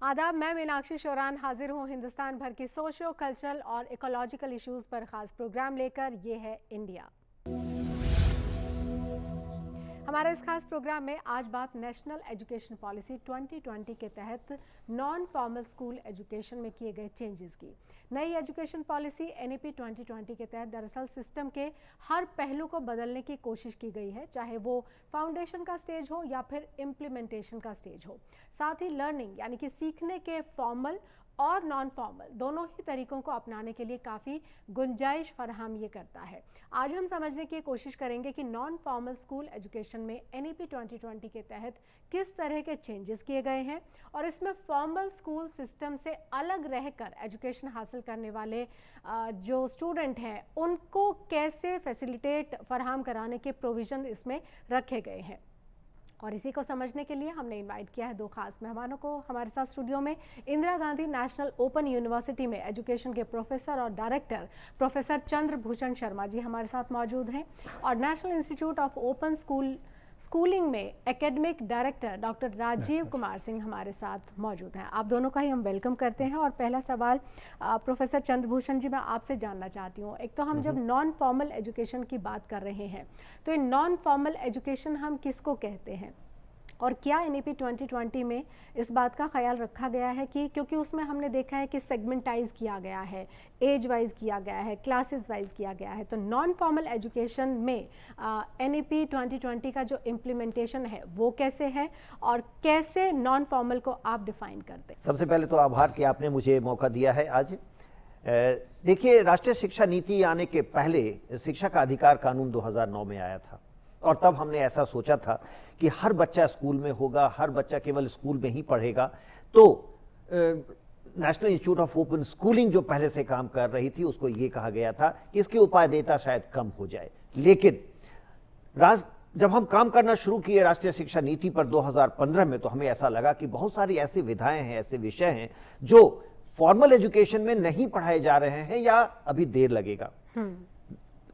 आदाब, मैं मीनाक्षी शोरान हाजिर हूँ हिंदुस्तान भर की सोशो कल्चरल और इकोलॉजिकल इश्यूज पर खास प्रोग्राम लेकर। ये है इंडिया। हमारे इस खास प्रोग्राम में आज बात नेशनल एजुकेशन पॉलिसी 2020 के तहत नॉन फॉर्मल स्कूल एजुकेशन में किए गए चेंजेस की। नई एजुकेशन पॉलिसी एनईपी 2020 के तहत दरअसल सिस्टम के हर पहलू को बदलने की कोशिश की गई है, चाहे वो फाउंडेशन का स्टेज हो या फिर इम्प्लीमेंटेशन का स्टेज हो। साथ ही लर्निंग यानी कि सीखने के फॉर्मल और नॉन फॉर्मल दोनों ही तरीकों को अपनाने के लिए काफ़ी गुंजाइश फराहम ये करता है। आज हम समझने की कोशिश करेंगे कि नॉन फॉर्मल स्कूल एजुकेशन में एनईपी 2020 के तहत किस तरह के चेंजेस किए गए हैं और इसमें फॉर्मल स्कूल सिस्टम से अलग रहकर एजुकेशन हासिल करने वाले जो स्टूडेंट हैं उनको कैसे फैसिलिटेट फराहम कराने के प्रोविज़न इसमें रखे गए हैं। और इसी को समझने के लिए हमने इनवाइट किया है दो खास मेहमानों को हमारे साथ स्टूडियो में। Indira Gandhi National Open University में एजुकेशन के प्रोफेसर और डायरेक्टर प्रोफेसर चंद्रभूषण शर्मा जी हमारे साथ मौजूद हैं, और National Institute of Open Schooling में academic director doctor Rajiv Kumar Singh हमारे साथ मौजूद हैं। आप दोनों का ही हम वेलकम करते हैं। और पहला सवाल प्रोफेसर चंद्रभूषण जी, मैं आपसे जानना चाहती हूँ, एक तो हम जब नॉन फॉर्मल एजुकेशन की बात कर रहे हैं तो ये नॉन फॉर्मल एजुकेशन हम किसको कहते हैं, और क्या एनईपी 2020 में इस बात का ख्याल रखा गया है कि क्योंकि उसमें हमने देखा है कि सेगमेंटाइज किया गया है, एज वाइज किया गया है, क्लासेस वाइज किया गया है, तो नॉन फॉर्मल एजुकेशन में एनईपी 2020 का जो इम्प्लीमेंटेशन है वो कैसे है और कैसे नॉन फॉर्मल को आप डिफाइन करते हैं? सबसे पहले तो आभार कि आपने मुझे मौका दिया है आज। देखिए, राष्ट्रीय शिक्षा नीति आने के पहले शिक्षा का अधिकार कानून 2009 में आया था, और तब हमने ऐसा सोचा था कि हर बच्चा स्कूल में होगा, हर बच्चा केवल स्कूल में ही पढ़ेगा। तो national Institute of Open schooling जो पहले से काम कर रही थी उसको ये कहा गया था कि इसकी उपादेयता शायद कम हो जाए। लेकिन जब हम काम करना शुरू किए राष्ट्रीय शिक्षा नीति पर 2015 में, तो हमें ऐसा लगा कि बहुत सारी ऐसी विधाएं हैं, ऐसे विषय हैं जो फॉर्मल एजुकेशन में नहीं पढ़ाए जा रहे हैं या अभी देर लगेगा।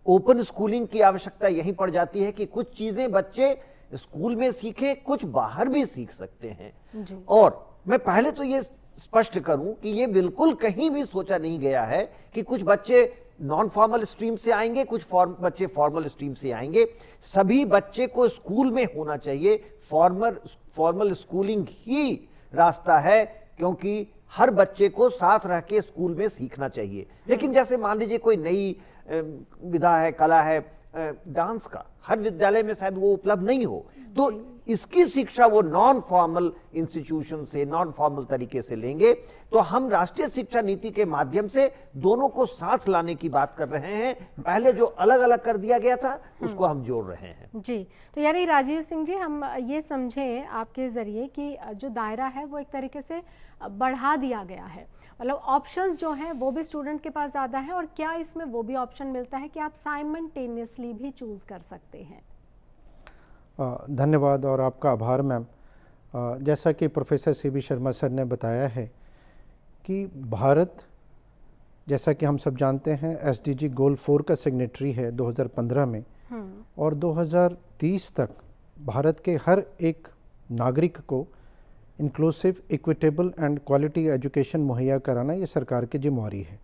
ओपन स्कूलिंग की आवश्यकता यही पड़ जाती है कि कुछ चीजें बच्चे स्कूल में सीखें, कुछ बाहर भी सीख सकते हैं। और मैं पहले तो ये स्पष्ट करूं कि ये बिल्कुल कहीं भी सोचा नहीं गया है कि कुछ बच्चे नॉन फॉर्मल स्ट्रीम से आएंगे, कुछ बच्चे फॉर्मल स्ट्रीम से आएंगे। सभी बच्चे को स्कूल में होना चाहिए। फॉर्मल स्कूलिंग ही रास्ता है, क्योंकि हर बच्चे को साथ रह के स्कूल में सीखना चाहिए। लेकिन जैसे मान लीजिए कोई नई विधा है, कला है, डांस का, हर विद्यालय में शायद वो उपलब्ध नहीं हो, तो इसकी शिक्षा वो नॉन फॉर्मल इंस्टीट्यूशन से, नॉन फॉर्मल तरीके से लेंगे। तो हम राष्ट्रीय शिक्षा नीति के माध्यम से दोनों को साथ लाने की बात कर रहे हैं। पहले जो अलग अलग कर दिया गया था उसको हम जोड़ रहे हैं। जी, तो यानी राजीव सिंह जी, हम ये समझें आपके जरिए कि जो दायरा है वो एक तरीके से बढ़ा दिया गया है, मतलब ऑप्शंस जो हैं वो भी स्टूडेंट के पास ज़्यादा है, और क्या इसमें वो भी ऑप्शन मिलता है कि आप साइमल्टेनियसली भी चूज़ कर सकते हैं? धन्यवाद और आपका आभार मैम। जैसा कि प्रोफेसर सीबी शर्मा सर ने बताया है कि भारत, जैसा कि हम सब जानते हैं, एसडीजी गोल 4 का सिग्नेटरी है 2015 में, और 2030 तक भारत के हर एक नागरिक को inclusive, equitable and quality education मुहैया कराना ये सरकार की जिम्मेवारी है।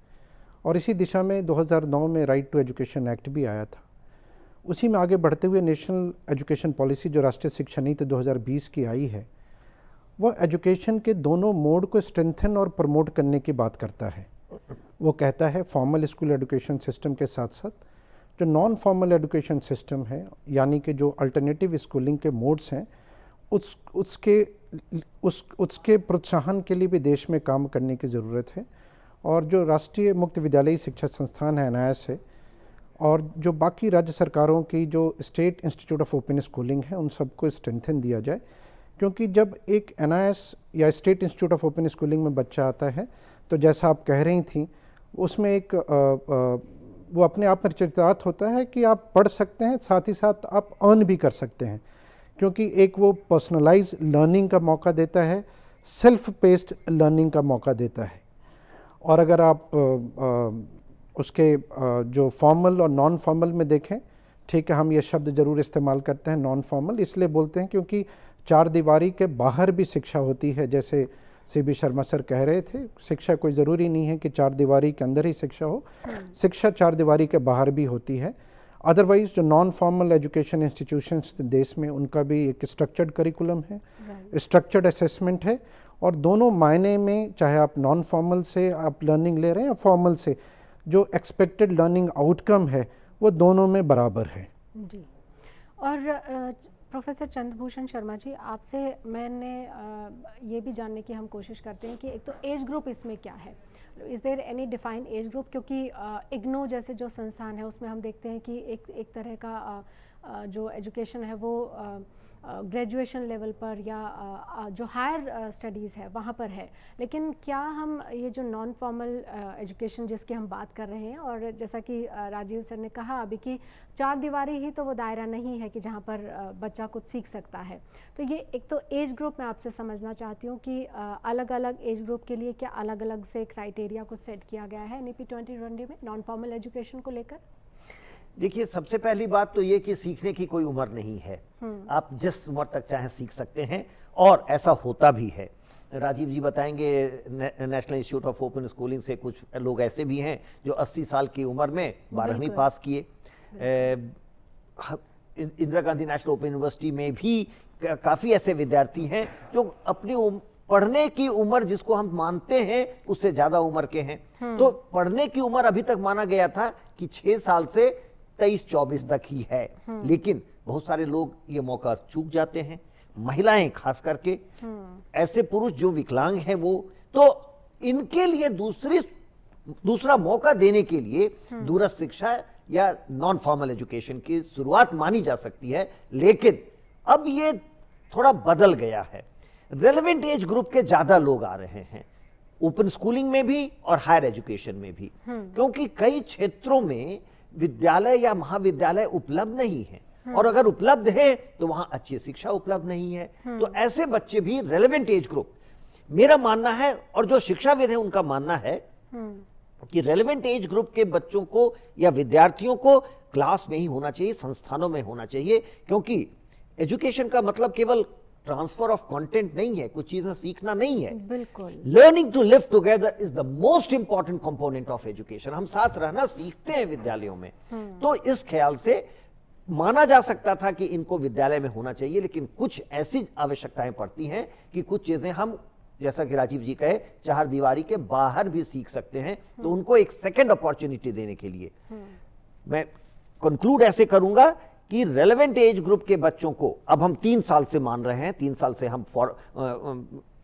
और इसी दिशा में 2009 में राइट टू एजुकेशन एक्ट भी आया था। उसी में आगे बढ़ते हुए नेशनल एजुकेशन पॉलिसी जो राष्ट्रीय शिक्षा नीति 2020 की आई है, वह एजुकेशन के दोनों मोड को स्ट्रेंथन और प्रमोट करने की बात करता है। वो कहता है फॉर्मल स्कूल एजुकेशन सिस्टम के साथ साथ जो नॉन फॉर्मल एजुकेशन सिस्टम है, यानी कि जो अल्टरनेटिव स्कूलिंग के मोड्स हैं, उसके प्रोत्साहन के लिए भी देश में काम करने की ज़रूरत है। और जो राष्ट्रीय मुक्त विद्यालयी शिक्षा संस्थान है एनआईएस है, और जो बाकी राज्य सरकारों की जो state institute of Open schooling है, उन सबको स्ट्रेंथन दिया जाए। क्योंकि जब एक एनआईएस या state institute of Open Schooling में बच्चा आता है, तो जैसा आप कह रही थी, उसमें एक वो अपने आप में चरितार्थ होता है कि आप पढ़ सकते हैं, साथ ही साथ आप अर्न भी कर सकते हैं, क्योंकि एक वो पर्सनलाइज लर्निंग का मौका देता है, सेल्फ पेस्ड लर्निंग का मौका देता है। और अगर आप उसके जो फॉर्मल और नॉन फॉर्मल में देखें, ठीक है, हम ये शब्द ज़रूर इस्तेमाल करते हैं नॉन फॉर्मल, इसलिए बोलते हैं क्योंकि चार दीवारी के बाहर भी शिक्षा होती है, जैसे CB शर्मा सर कह रहे थे, शिक्षा कोई ज़रूरी नहीं है कि चार दीवारी के अंदर ही शिक्षा हो, शिक्षा चार दीवारी के बाहर भी होती है। अदरवाइज जो नॉन फॉर्मल एजुकेशन इंस्टीट्यूशंस देश में, उनका भी एक स्ट्रक्चर्ड करिकुलम है, स्ट्रक्चर्ड असेसमेंट है, और दोनों मायने में, चाहे आप नॉन फॉर्मल से आप लर्निंग ले रहे हैं या फॉर्मल से, जो एक्सपेक्टेड लर्निंग आउटकम है वो दोनों में बराबर है। जी। और प्रोफेसर चंद्रभूषण शर्मा जी, आपसे मैंने ये भी जानने की हम कोशिश करते हैं कि एक तो एज ग्रुप इसमें क्या है, is there any defined age group? क्योंकि इग्नो जैसे जो संस्थान है उसमें हम देखते हैं कि एक तरह का जो एजुकेशन है वो ग्रेजुएशन लेवल पर या जो हायर स्टडीज़ है वहाँ पर है, लेकिन क्या हम ये जो नॉन फॉर्मल एजुकेशन जिसकी हम बात कर रहे हैं, और जैसा कि राजीव सर ने कहा अभी कि चार दीवारी ही तो वो दायरा नहीं है कि जहाँ पर बच्चा कुछ सीख सकता है, तो ये एक तो एज ग्रुप मैं आपसे समझना चाहती हूँ कि अलग अलग एज ग्रुप के लिए क्या अलग अलग से क्राइटेरिया को सेट किया गया है NEP 2020 में नॉन फॉर्मल एजुकेशन को लेकर? देखिए, सबसे पहली बात तो ये कि सीखने की कोई उम्र नहीं है, आप जिस उम्र तक चाहें सीख सकते हैं, और ऐसा होता भी है। राजीव जी बताएंगे, national Institute of Open schooling से कुछ लोग ऐसे भी हैं जो 80 साल की उम्र में 12वीं पास किए। Indira Gandhi National Open University में भी काफ़ी ऐसे विद्यार्थी हैं जो अपनी पढ़ने की उम्र जिसको हम मानते हैं उससे ज़्यादा उम्र के हैं। तो पढ़ने की उम्र अभी तक माना गया था कि 6 साल से 23-24 तक ही है, लेकिन बहुत सारे लोग ये मौका चूक जाते हैं, महिलाएं खास करके, ऐसे पुरुष जो विकलांग हैं वो, तो इनके लिए दूसरा मौका देने के लिए दूरस्थ शिक्षा या नॉन फॉर्मल एजुकेशन की शुरुआत मानी जा सकती है। लेकिन अब ये थोड़ा बदल गया है, रेलेवेंट एज ग्रुप के ज्यादा लोग आ रहे हैं ओपन स्कूलिंग में भी और हायर एजुकेशन में भी, क्योंकि कई क्षेत्रों में विद्यालय या महाविद्यालय उपलब्ध नहीं है, और अगर उपलब्ध है तो वहां अच्छी शिक्षा उपलब्ध नहीं है। तो ऐसे बच्चे भी रेलेवेंट एज ग्रुप, मेरा मानना है और जो शिक्षाविद है उनका मानना है कि रेलेवेंट एज ग्रुप के बच्चों को या विद्यार्थियों को क्लास में ही होना चाहिए, संस्थानों में होना चाहिए, क्योंकि एजुकेशन का मतलब केवल ट्रांसफर ऑफ कंटेंट नहीं है, कुछ चीजें सीखना नहीं है। बिल्कुल। Learning to live together is the most important component of education. हम साथ रहना सीखते हैं विद्यालयों में, तो इस ख्याल से माना जा सकता था कि इनको विद्यालय में होना चाहिए, लेकिन कुछ ऐसी आवश्यकताएं पड़ती हैं कि कुछ चीजें हम, जैसा कि राजीव जी कहे, चार दीवारी के बाहर भी सीख सकते हैं, तो उनको एक सेकेंड अपॉर्चुनिटी देने के लिए मैं कंक्लूड ऐसे करूंगा कि रेलेवेंट एज ग्रुप के बच्चों को अब हम 3 साल से मान रहे हैं, 3 साल से हम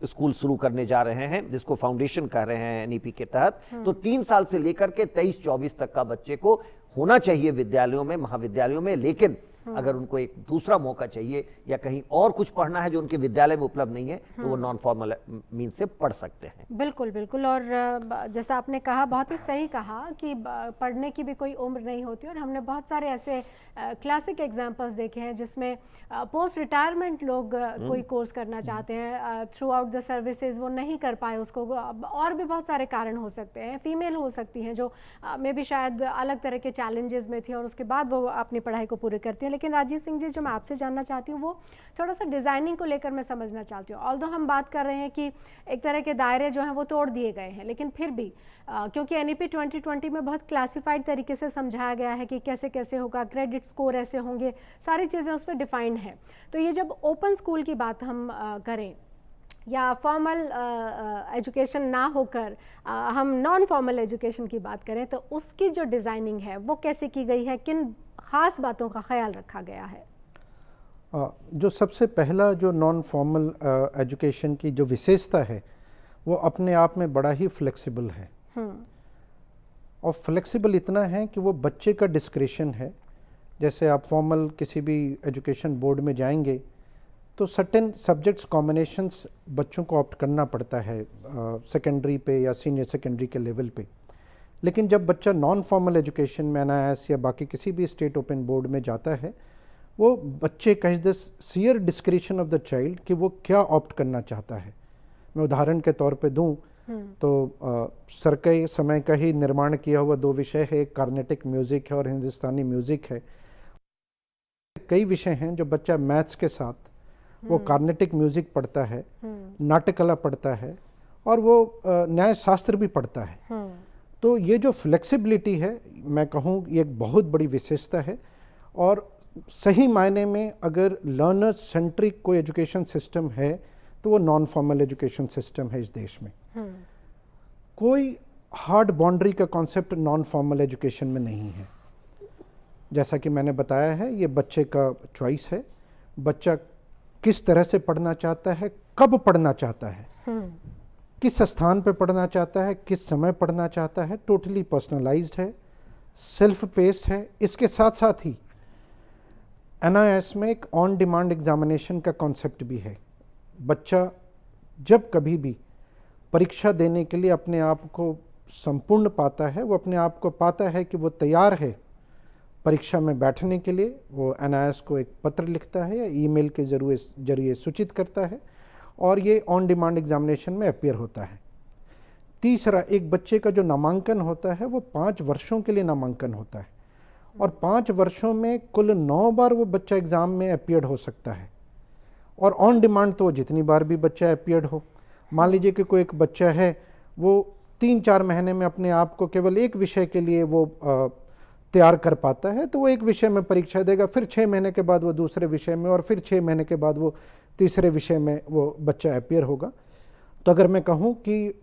स्कूल शुरू करने जा रहे हैं जिसको फाउंडेशन कह रहे हैं NEP के तहत, तो 3 साल से लेकर के 23-24 तक का बच्चे को होना चाहिए विद्यालयों में, महाविद्यालयों में। लेकिन अगर उनको एक दूसरा मौका चाहिए या कहीं और कुछ पढ़ना है जो उनके विद्यालय में उपलब्ध नहीं है, तो वो नॉन फॉर्मल मीन से पढ़ सकते हैं। बिल्कुल बिल्कुल। और जैसा आपने कहा, बहुत ही सही कहा कि पढ़ने की भी कोई उम्र नहीं होती, और हमने बहुत सारे ऐसे क्लासिक एग्जांपल्स देखे हैं जिसमें पोस्ट रिटायरमेंट लोग कोई कोर्स करना चाहते हैं, थ्रू आउट द सर्विसेज वो नहीं कर पाए उसको, और भी बहुत सारे कारण हो सकते हैं। फीमेल हो सकती हैं जो मे भी शायद अलग तरह के चैलेंजेस में थी और उसके बाद वो अपनी पढ़ाई को पूरी करती हैं। लेकिन राजीव सिंह जी, जो मैं आपसे जानना चाहती हूँ वो थोड़ा सा डिज़ाइनिंग को लेकर मैं समझना चाहती हूँ। ऑल्दो हम बात कर रहे हैं कि एक तरह के दायरे जो हैं वो तोड़ दिए गए हैं, लेकिन फिर भी क्योंकि NEP 2020 में बहुत क्लासिफाइड तरीके से समझाया गया है कि कैसे कैसे होगा, क्रेडिट स्कोर ऐसे होंगे, सारी चीज़ें उसमें डिफाइंड हैं। तो ये जब ओपन स्कूल की बात हम करें या फॉर्मल एजुकेशन ना होकर हम नॉन फॉर्मल एजुकेशन की बात करें, तो उसकी जो डिज़ाइनिंग है वो कैसे की गई है, किन ख़ास बातों का ख्याल रखा गया है? जो सबसे पहला जो नॉन फॉर्मल एजुकेशन की जो विशेषता है वो अपने आप में बड़ा ही फ्लेक्सिबल है, और फ्लेक्सिबल इतना है कि वो बच्चे का डिस्क्रिशन है। जैसे आप फॉर्मल किसी भी एजुकेशन बोर्ड में जाएंगे तो सर्टेन सब्जेक्ट्स कॉम्बिनेशंस बच्चों को ऑप्ट करना पड़ता है सेकेंडरी पे या सीनियर सेकेंडरी के लेवल पे। लेकिन जब बच्चा नॉन फॉर्मल एजुकेशन में NIS या बाकी किसी भी स्टेट ओपन बोर्ड में जाता है, वो बच्चे का the sheer discretion of the child कि वो क्या ऑप्ट करना चाहता है। मैं उदाहरण के तौर पे दूं तो सर के समय का ही निर्माण किया हुआ 2 विषय है, एक कार्नेटिक म्यूज़िक है और हिंदुस्तानी म्यूज़िक है। कई विषय हैं जो बच्चा मैथ्स के साथ वो कार्नेटिक म्यूज़िक पढ़ता है, नाट्य कला पढ़ता है, और वो न्याय शास्त्र भी पढ़ता है। तो ये जो फ्लेक्सिबिलिटी है, मैं कहूँ ये एक बहुत बड़ी विशेषता है। और सही मायने में अगर लर्नर सेंट्रिक कोई एजुकेशन सिस्टम है तो वो नॉन फॉर्मल एजुकेशन सिस्टम है इस देश में। कोई हार्ड बाउंड्री का कॉन्सेप्ट नॉन फॉर्मल एजुकेशन में नहीं है। जैसा कि मैंने बताया है, ये बच्चे का चॉइस है, बच्चा किस तरह से पढ़ना चाहता है, कब पढ़ना चाहता है, किस स्थान पे पढ़ना चाहता है, किस समय पढ़ना चाहता है, टोटली पर्सनलाइज्ड है, सेल्फ पेस्ड है। इसके साथ साथ ही NIS में एक ऑन डिमांड एग्जामिनेशन का कॉन्सेप्ट भी है। बच्चा जब कभी भी परीक्षा देने के लिए अपने आप को संपूर्ण पाता है, वो अपने आप को पाता है कि वो तैयार है परीक्षा में बैठने के लिए, वो NIS को एक पत्र लिखता है या ईमेल के जरिए सूचित करता है और ये ऑन डिमांड एग्जामिनेशन में अपीयर होता है। तीसरा, एक बच्चे का जो नामांकन होता है वो 5 वर्षों के लिए नामांकन होता है और 5 वर्षों में कुल 9 बार वो बच्चा एग्ज़ाम में अपीयर्ड हो सकता है। और ऑन डिमांड तो जितनी बार भी बच्चा अपीयर्ड हो। मान लीजिए कि कोई एक बच्चा है, वो 3-4 महीने में अपने आप को केवल एक विषय के लिए वो तैयार कर पाता है, तो वो एक विषय में परीक्षा देगा, फिर 6 महीने के बाद वो दूसरे विषय में और फिर 6 महीने के बाद वो तीसरे विषय में वो बच्चा अपीयर होगा। तो अगर मैं कहूँ कि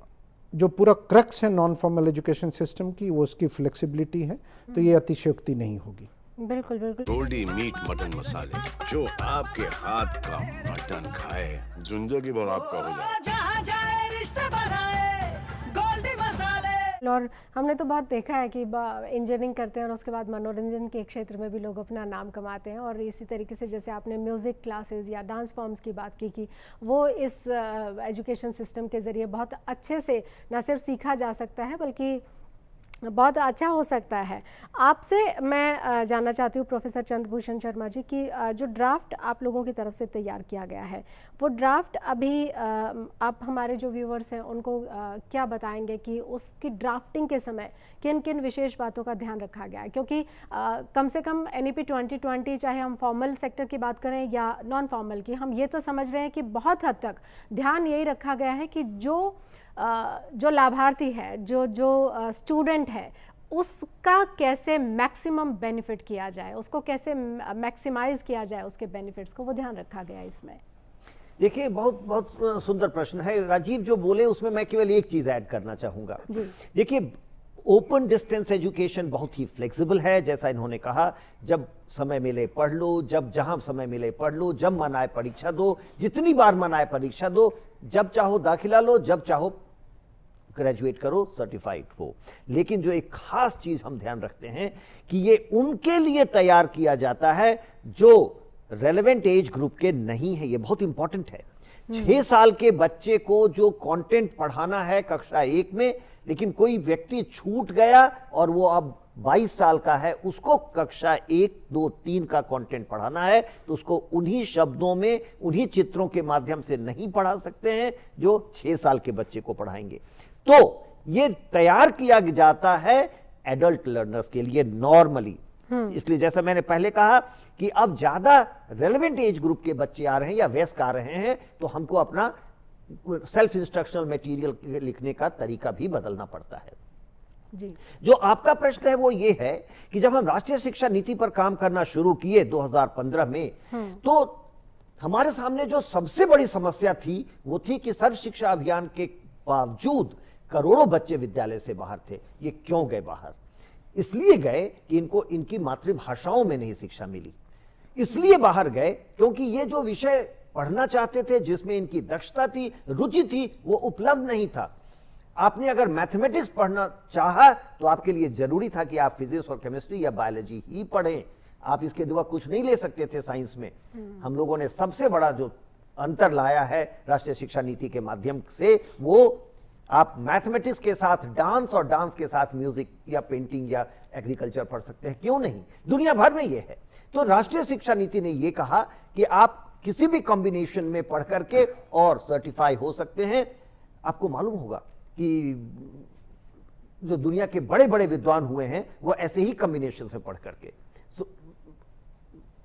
जो पूरा क्रक्स है नॉन फॉर्मल एजुकेशन सिस्टम की, वो उसकी फ्लेक्सिबिलिटी है, तो ये अतिशयोक्ति नहीं होगी। बिल्कुल बिल्कुल। गोल्डी मीट मटन मसाले, जो आपके हाथ का मटन खाए जिंदगी भर आपका हो जाए। जहाँ जाए रिश्ते बनाए गोल्डी मसाले। और हमने तो बहुत देखा है कि इंजीनियरिंग करते हैं और उसके बाद मनोरंजन के क्षेत्र में भी लोग अपना नाम कमाते हैं। और इसी तरीके से जैसे आपने म्यूज़िक क्लासेस या डांस फॉर्म्स की बात की कि वो इस एजुकेशन सिस्टम के ज़रिए बहुत अच्छे से न सिर्फ सीखा जा सकता है बल्कि बहुत अच्छा हो सकता है। आपसे मैं जानना चाहती हूँ प्रोफेसर चंद्रभूषण शर्मा जी कि जो ड्राफ्ट आप लोगों की तरफ से तैयार किया गया है, वो ड्राफ्ट अभी आप हमारे जो व्यूअर्स हैं उनको क्या बताएंगे कि उसकी ड्राफ्टिंग के समय किन किन विशेष बातों का ध्यान रखा गया है? क्योंकि कम से कम NEP 2020, चाहे हम फॉर्मल सेक्टर की बात करें या नॉन फॉर्मल की, हम ये तो समझ रहे हैं कि बहुत हद तक ध्यान यही रखा गया है कि जो लाभार्थी है, जो स्टूडेंट है, उसका कैसे मैक्सिमम बेनिफिट किया जाए, उसको कैसे मैक्सिमाइज किया जाए उसके बेनिफिट्स को, वो ध्यान रखा गया इसमें। देखिए, बहुत बहुत सुंदर प्रश्न है। राजीव जो बोले उसमें मैं केवल एक चीज ऐड करना चाहूंगा। देखिए, ओपन डिस्टेंस एजुकेशन बहुत ही फ्लेक्सिबल है। जैसा इन्होंने कहा, जब समय मिले पढ़ लो, जब जहां समय मिले पढ़ लो, जब मन आए परीक्षा दो, जितनी बार मन आए परीक्षा दो, जब चाहो दाखिला लो, जब चाहो ग्रेजुएट करो, सर्टिफाइड हो। लेकिन जो एक खास चीज हम ध्यान रखते हैं कि ये उनके लिए तैयार किया जाता है जो रेलेवेंट एज ग्रुप के नहीं है। ये बहुत इंपॉर्टेंट है। 6 साल के बच्चे को जो कंटेंट पढ़ाना है कक्षा 1 में, लेकिन कोई व्यक्ति छूट गया और वो अब 22 साल का है, उसको कक्षा 1, 2, 3 का कंटेंट पढ़ाना है, तो उसको उन्हीं शब्दों में, उन्हीं चित्रों के माध्यम से नहीं पढ़ा सकते हैं जो 6 साल के बच्चे को पढ़ाएंगे। तो ये तैयार किया जाता है एडल्ट लर्नर्स के लिए नॉर्मली। इसलिए जैसा मैंने पहले कहा कि अब ज्यादा रेलेवेंट एज ग्रुप के बच्चे आ रहे हैं या वयस्क आ रहे हैं, तो हमको अपना सेल्फ इंस्ट्रक्शनल मटेरियल लिखने का तरीका भी बदलना पड़ता है। जी। जो आपका प्रश्न है वो ये है कि जब हम राष्ट्रीय शिक्षा नीति पर काम करना शुरू किए 2015 में, तो हमारे सामने जो सबसे बड़ी समस्या थी वो थी कि सर्व शिक्षा अभियान के बावजूद करोड़ों बच्चे विद्यालय से बाहर थे। ये क्यों गए बाहर? इसलिए गए कि इनको इनकी मातृभाषाओं में नहीं शिक्षा मिली। इसलिए बाहर गए क्योंकि ये जो विषय पढ़ना चाहते थे, जिसमें इनकी दक्षता थी, रुचि थी, वो उपलब्ध नहीं था। आपने अगर मैथमेटिक्स पढ़ना चाहा तो आपके लिए जरूरी था कि आप फिजिक्स और केमिस्ट्री या बायोलॉजी ही पढ़ें। आप इसके अलावा कुछ नहीं ले सकते थे साइंस में। हम लोगों ने सबसे बड़ा जो अंतर लाया है राष्ट्रीय शिक्षा नीति के माध्यम से, वो आप मैथमेटिक्स के साथ डांस और डांस के साथ म्यूजिक या पेंटिंग या एग्रीकल्चर पढ़ सकते हैं। क्यों नहीं? दुनिया भर में ये है। तो राष्ट्रीय शिक्षा नीति ने ये कहा कि आप किसी भी कॉम्बिनेशन में पढ़ करके और सर्टिफाई हो सकते हैं। आपको मालूम होगा कि जो दुनिया के बड़े बड़े विद्वान हुए हैं वो ऐसे ही कॉम्बिनेशन से पढ़ करके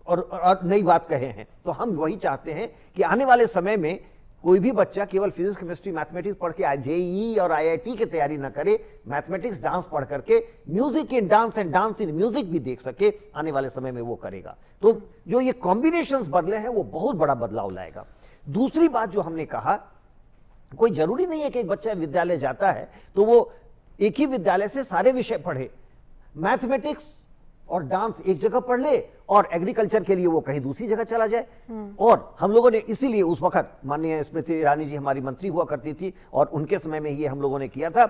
और नई बात कहे हैं। तो हम वही चाहते हैं कि आने वाले समय में कोई भी बच्चा केवल फिजिक्स केमिस्ट्री मैथमेटिक्स पढ़ के जेईई और आईआईटी की तैयारी ना करे, मैथमेटिक्स डांस पढ़ करके music in dance and dance in music भी देख सके, आने वाले समय में वो करेगा। तो जो ये कॉम्बिनेशंस बदले हैं वो बहुत बड़ा बदलाव लाएगा। दूसरी बात जो हमने कहा, कोई जरूरी नहीं है कि एक बच्चा विद्यालय जाता है तो वो एक ही विद्यालय से सारे विषय पढ़े, मैथमेटिक्स और डांस एक जगह पढ़ ले और एग्रीकल्चर के लिए वो कहीं दूसरी जगह चला जाए। और हम लोगों ने इसीलिए उस वक्त, माननीय स्मृति ईरानी जी हमारी मंत्री हुआ करती थी और उनके समय में ये हम लोगों ने किया था,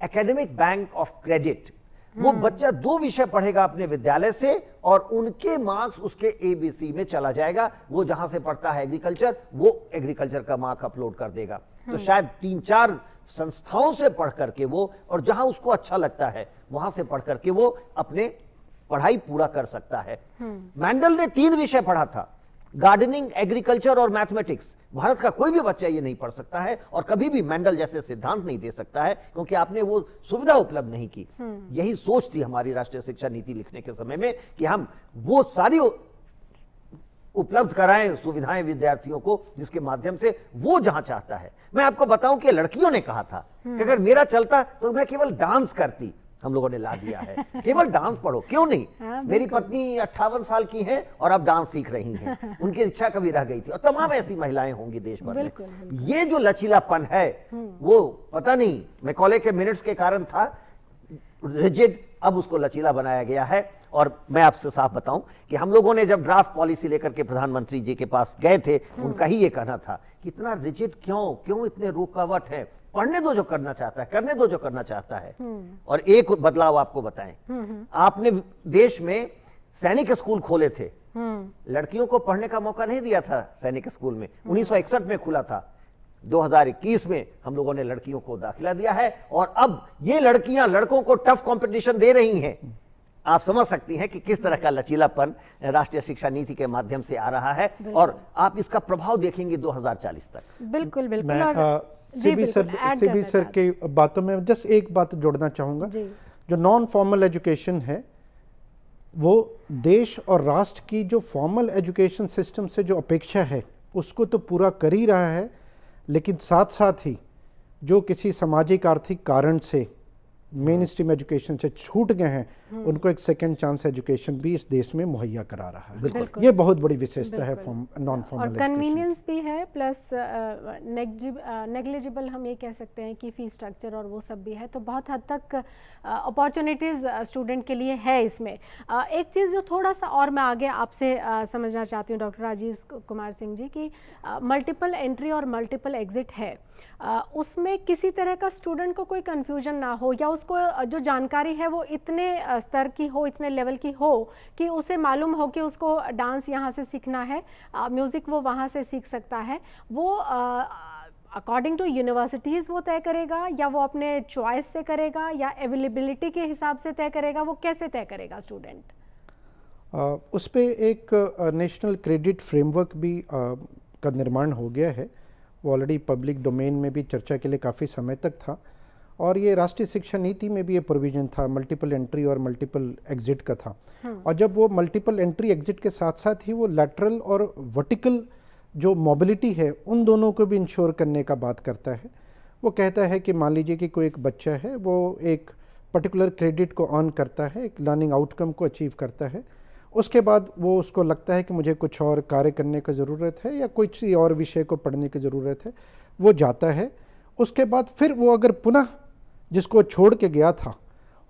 एकेडमिक बैंक ऑफ क्रेडिट। वो बच्चा 2 विषय पढ़ेगा अपने विद्यालय से और उनके मार्क्स उसके एबीसी में चला जाएगा। वो जहां से पढ़ता है एग्रीकल्चर, वो एग्रीकल्चर का मार्क अपलोड कर देगा। तो शायद 3-4 संस्थाओं से पढ़ करके वो, और जहां उसको अच्छा लगता है वहां से पढ़ करके वो अपने पढ़ाई पूरा कर सकता है। मैंडल ने 3 विषय पढ़ा था, गार्डनिंग, एग्रीकल्चर और मैथमेटिक्स। भारत का कोई भी बच्चा ये नहीं पढ़ सकता है और कभी भी मैंडल जैसे सिद्धांत नहीं दे सकता है, क्योंकि आपने वो सुविधा उपलब्ध नहीं की। यही सोच थी हमारी राष्ट्रीय शिक्षा नीति लिखने के समय में कि हम वो सारी उपलब्ध कराएं सुविधाएं विद्यार्थियों को, जिसके माध्यम से वो जहां चाहता है। मैं आपको बताऊं कि लड़कियों ने कहा था कि अगर मेरा चलता तो मैं केवल डांस करती। हम लोगों ने ला दिया है, केवल डांस पढ़ो, क्यों नहीं। मेरी पत्नी 58 साल की हैं और अब डांस सीख रही हैं। उनकी इच्छा कभी रह गई थी, और तमाम ऐसी महिलाएं होंगी देश भर में। ये जो लचीलापन है वो पता नहीं मैकॉले के मिनट्स के कारण था रिजिड, अब उसको लचीला बनाया गया है। और मैं आपसे साफ बताऊं कि हम लोगों ने जब ड्राफ्ट पॉलिसी लेकर के प्रधानमंत्री जी के पास गए थे, उनका ही ये कहना था कि इतना रिजिड क्यों इतने रुकावट है, पढ़ने दो जो करना चाहता है, करने दो जो करना चाहता है। और एक बदलाव आपको बताएं, आपने देश में सैनिक स्कूल खोले थे, लड़कियों को पढ़ने का मौका नहीं दिया था सैनिक स्कूल में। 1961 में खुला था, 2021 में हम लोगों ने लड़कियों को दाखिला दिया है और अब ये लड़कियां लड़कों को टफ कंपटीशन दे रही हैं। आप समझ सकती हैं कि किस तरह का लचीलापन राष्ट्रीय शिक्षा नीति के माध्यम से आ रहा है, और आप इसका प्रभाव देखेंगे 2040 तक। बिल्कुल बिल्कुल। मैं सीबी सर की बातों में जस्ट एक बात जोड़ना चाहूँगा। जो नॉन फॉर्मल एजुकेशन है वो देश और राष्ट्र की जो फॉर्मल एजुकेशन सिस्टम से जो अपेक्षा है उसको तो पूरा कर ही रहा है, लेकिन साथ साथ ही जो किसी सामाजिक आर्थिक कारण से मेन स्ट्रीम एजुकेशन से छूट गए हैं उनको एक सेकंड चांस एजुकेशन भी इस देश में मुहैया करा रहा है। ये बहुत बड़ी विशेषता है नॉन फॉर्मल और कन्वीनियंस भी है, प्लस नेग्लिजिबल हम ये कह सकते हैं कि फी स्ट्रक्चर और वो सब भी है। तो बहुत हद तक अपॉर्चुनिटीज़ स्टूडेंट के लिए है इसमें। एक चीज़ जो थोड़ा सा और मैं आगे आपसे समझना चाहती हूँ डॉक्टर राजीव कुमार सिंह जी, की मल्टीपल एंट्री और मल्टीपल एग्जिट है, उसमें किसी तरह का स्टूडेंट को कोई कन्फ्यूजन ना हो, या उसको जो जानकारी है वो इतने स्तर की हो, इतने लेवल की हो कि उसे मालूम हो कि उसको डांस यहाँ से सीखना है, म्यूज़िक वो वहाँ से सीख सकता है। वो अकॉर्डिंग टू यूनिवर्सिटीज़ वो तय करेगा, या वो अपने चॉइस से करेगा, या अवेलेबिलिटी के हिसाब से तय करेगा, वो कैसे तय करेगा स्टूडेंट? उस पर एक नेशनल क्रेडिट फ्रेमवर्क भी का निर्माण हो गया है। वो ऑलरेडी पब्लिक डोमेन में भी चर्चा के लिए काफ़ी समय तक था, और ये राष्ट्रीय शिक्षा नीति में भी ये प्रोविज़न था, मल्टीपल एंट्री और मल्टीपल एग्जिट का था। और जब वो मल्टीपल एंट्री एग्जिट के साथ साथ ही वो लैटरल और वर्टिकल जो मोबिलिटी है उन दोनों को भी इंश्योर करने का बात करता है। वो कहता है कि मान लीजिए कि कोई एक बच्चा है, वो एक पर्टिकुलर क्रेडिट को अर्न करता है, एक लर्निंग आउटकम को अचीव करता है, उसके बाद वो उसको लगता है कि मुझे कुछ और कार्य करने की ज़रूरत है या कुछ और विषय को पढ़ने की ज़रूरत है, वो जाता है। उसके बाद फिर वो अगर पुनः जिसको छोड़ के गया था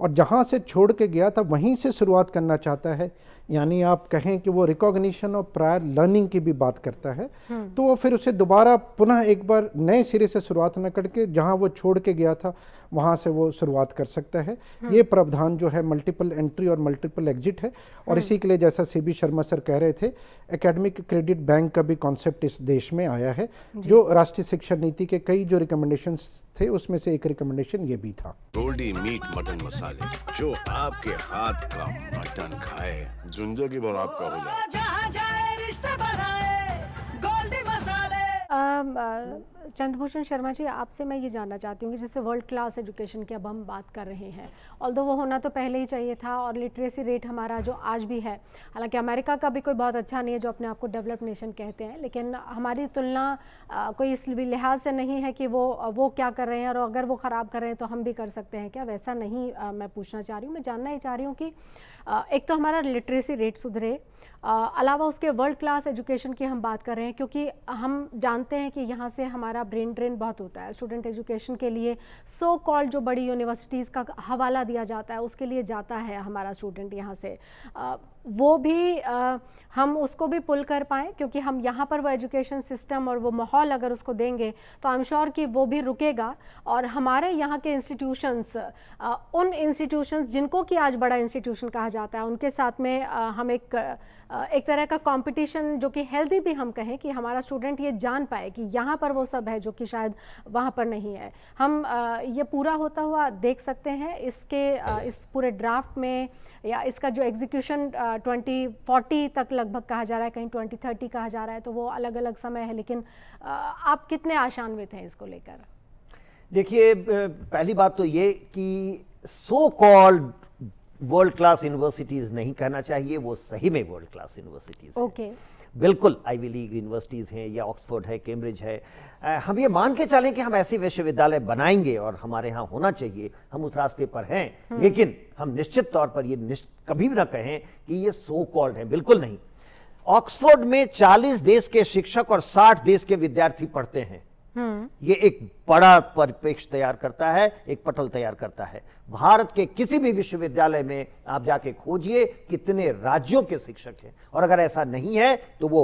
और जहाँ से छोड़ के गया था वहीं से शुरुआत करना चाहता है, यानी आप कहें कि वो रिकॉग्निशन और प्रायर लर्निंग की भी बात करता है, तो वो फिर उसे दोबारा पुनः एक बार नए सिरे से शुरुआत न करके जहाँ वो छोड़ के गया था वहाँ से वो शुरुआत कर सकता है। ये प्रावधान जो है मल्टीपल एंट्री और मल्टीपल एग्जिट है, और इसी के लिए जैसा सीबी शर्मा सर कह रहे थे, एकेडमिक क्रेडिट बैंक का भी कॉन्सेप्ट इस देश में आया है, जो राष्ट्रीय शिक्षा नीति के कई जो रिकमेंडेशंस थे उसमें से एक रिकमेंडेशन ये भी था। गोल्डी मीट मटन मसाले, जो आपके हाथ का मटन खाए जिंदगी भर आपका हो जाए। जहाँ जाए रिश्ते बनाए गोल्डी मसाले। चंद्रभूषण शर्मा जी, आपसे मैं ये जानना चाहती हूँ कि जैसे वर्ल्ड क्लास एजुकेशन की अब हम बात कर रहे हैं, ऑल्दो वो होना तो पहले ही चाहिए था, और लिटरेसी रेट हमारा जो आज भी है, हालांकि अमेरिका का भी कोई बहुत अच्छा नहीं है जो अपने आप को डेवलप्ड नेशन कहते हैं, लेकिन हमारी तुलना कोई इस लिहाज से नहीं है कि वो क्या कर रहे हैं और अगर वो ख़राब कर रहे हैं तो हम भी कर सकते हैं क्या, वैसा नहीं मैं पूछना चाह रही हूँ। मैं जानना ही चाह रही हूँ कि एक तो हमारा लिटरेसी रेट सुधरे, अलावा उसके वर्ल्ड क्लास एजुकेशन की हम बात कर रहे हैं, क्योंकि हम जानते हैं कि यहाँ से हमारा ब्रेन ड्रेन बहुत होता है। स्टूडेंट एजुकेशन के लिए सो कॉल्ड जो बड़ी यूनिवर्सिटीज़ का हवाला दिया जाता है उसके लिए जाता है हमारा स्टूडेंट यहाँ से, वो भी हम उसको भी पुल कर पाएँ, क्योंकि हम यहाँ पर वो एजुकेशन सिस्टम और वो माहौल अगर उसको देंगे तो आई एम श्योर कि वो भी रुकेगा। और हमारे यहाँ के इंस्टीट्यूशंस, उन इंस्टीट्यूशंस जिनको कि आज बड़ा इंस्टीट्यूशन कहा जाता है, उनके साथ में हम एक तरह का कंपटीशन जो कि हेल्दी भी हम कहें, कि हमारा स्टूडेंट ये जान पाए कि यहाँ पर वो सब है जो कि शायद वहाँ पर नहीं है। हम ये पूरा होता हुआ देख सकते हैं इस पूरे ड्राफ्ट में, या इसका जो एग्जीक्यूशन 2040 तक लगभग कहा जा रहा है, कहीं 2030 कहा जा रहा है, तो वो अलग अलग समय है, लेकिन आप कितने आशान्वित हैं इसको लेकर? देखिए, पहली बात तो ये कि so called world class universities नहीं कहना चाहिए, वो सही में वर्ल्ड क्लास यूनिवर्सिटीज ओके, बिल्कुल आईवी लीग यूनिवर्सिटीज हैं, या ऑक्सफोर्ड है, कैम्ब्रिज है। हम ये मान के चलें कि हम ऐसे विश्वविद्यालय बनाएंगे और हमारे यहाँ होना चाहिए, हम उस रास्ते पर हैं, लेकिन हम निश्चित तौर पर ये कभी भी ना कहें कि ये सो कॉल्ड है, बिल्कुल नहीं। ऑक्सफोर्ड में 40 देश के शिक्षक और 60 देश के विद्यार्थी पढ़ते हैं। ये एक बड़ा परिप्रेक्ष्य तैयार करता है, एक पटल तैयार करता है। भारत के किसी भी विश्वविद्यालय में आप जाके खोजिए कितने राज्यों के शिक्षक हैं, और अगर ऐसा नहीं है तो वो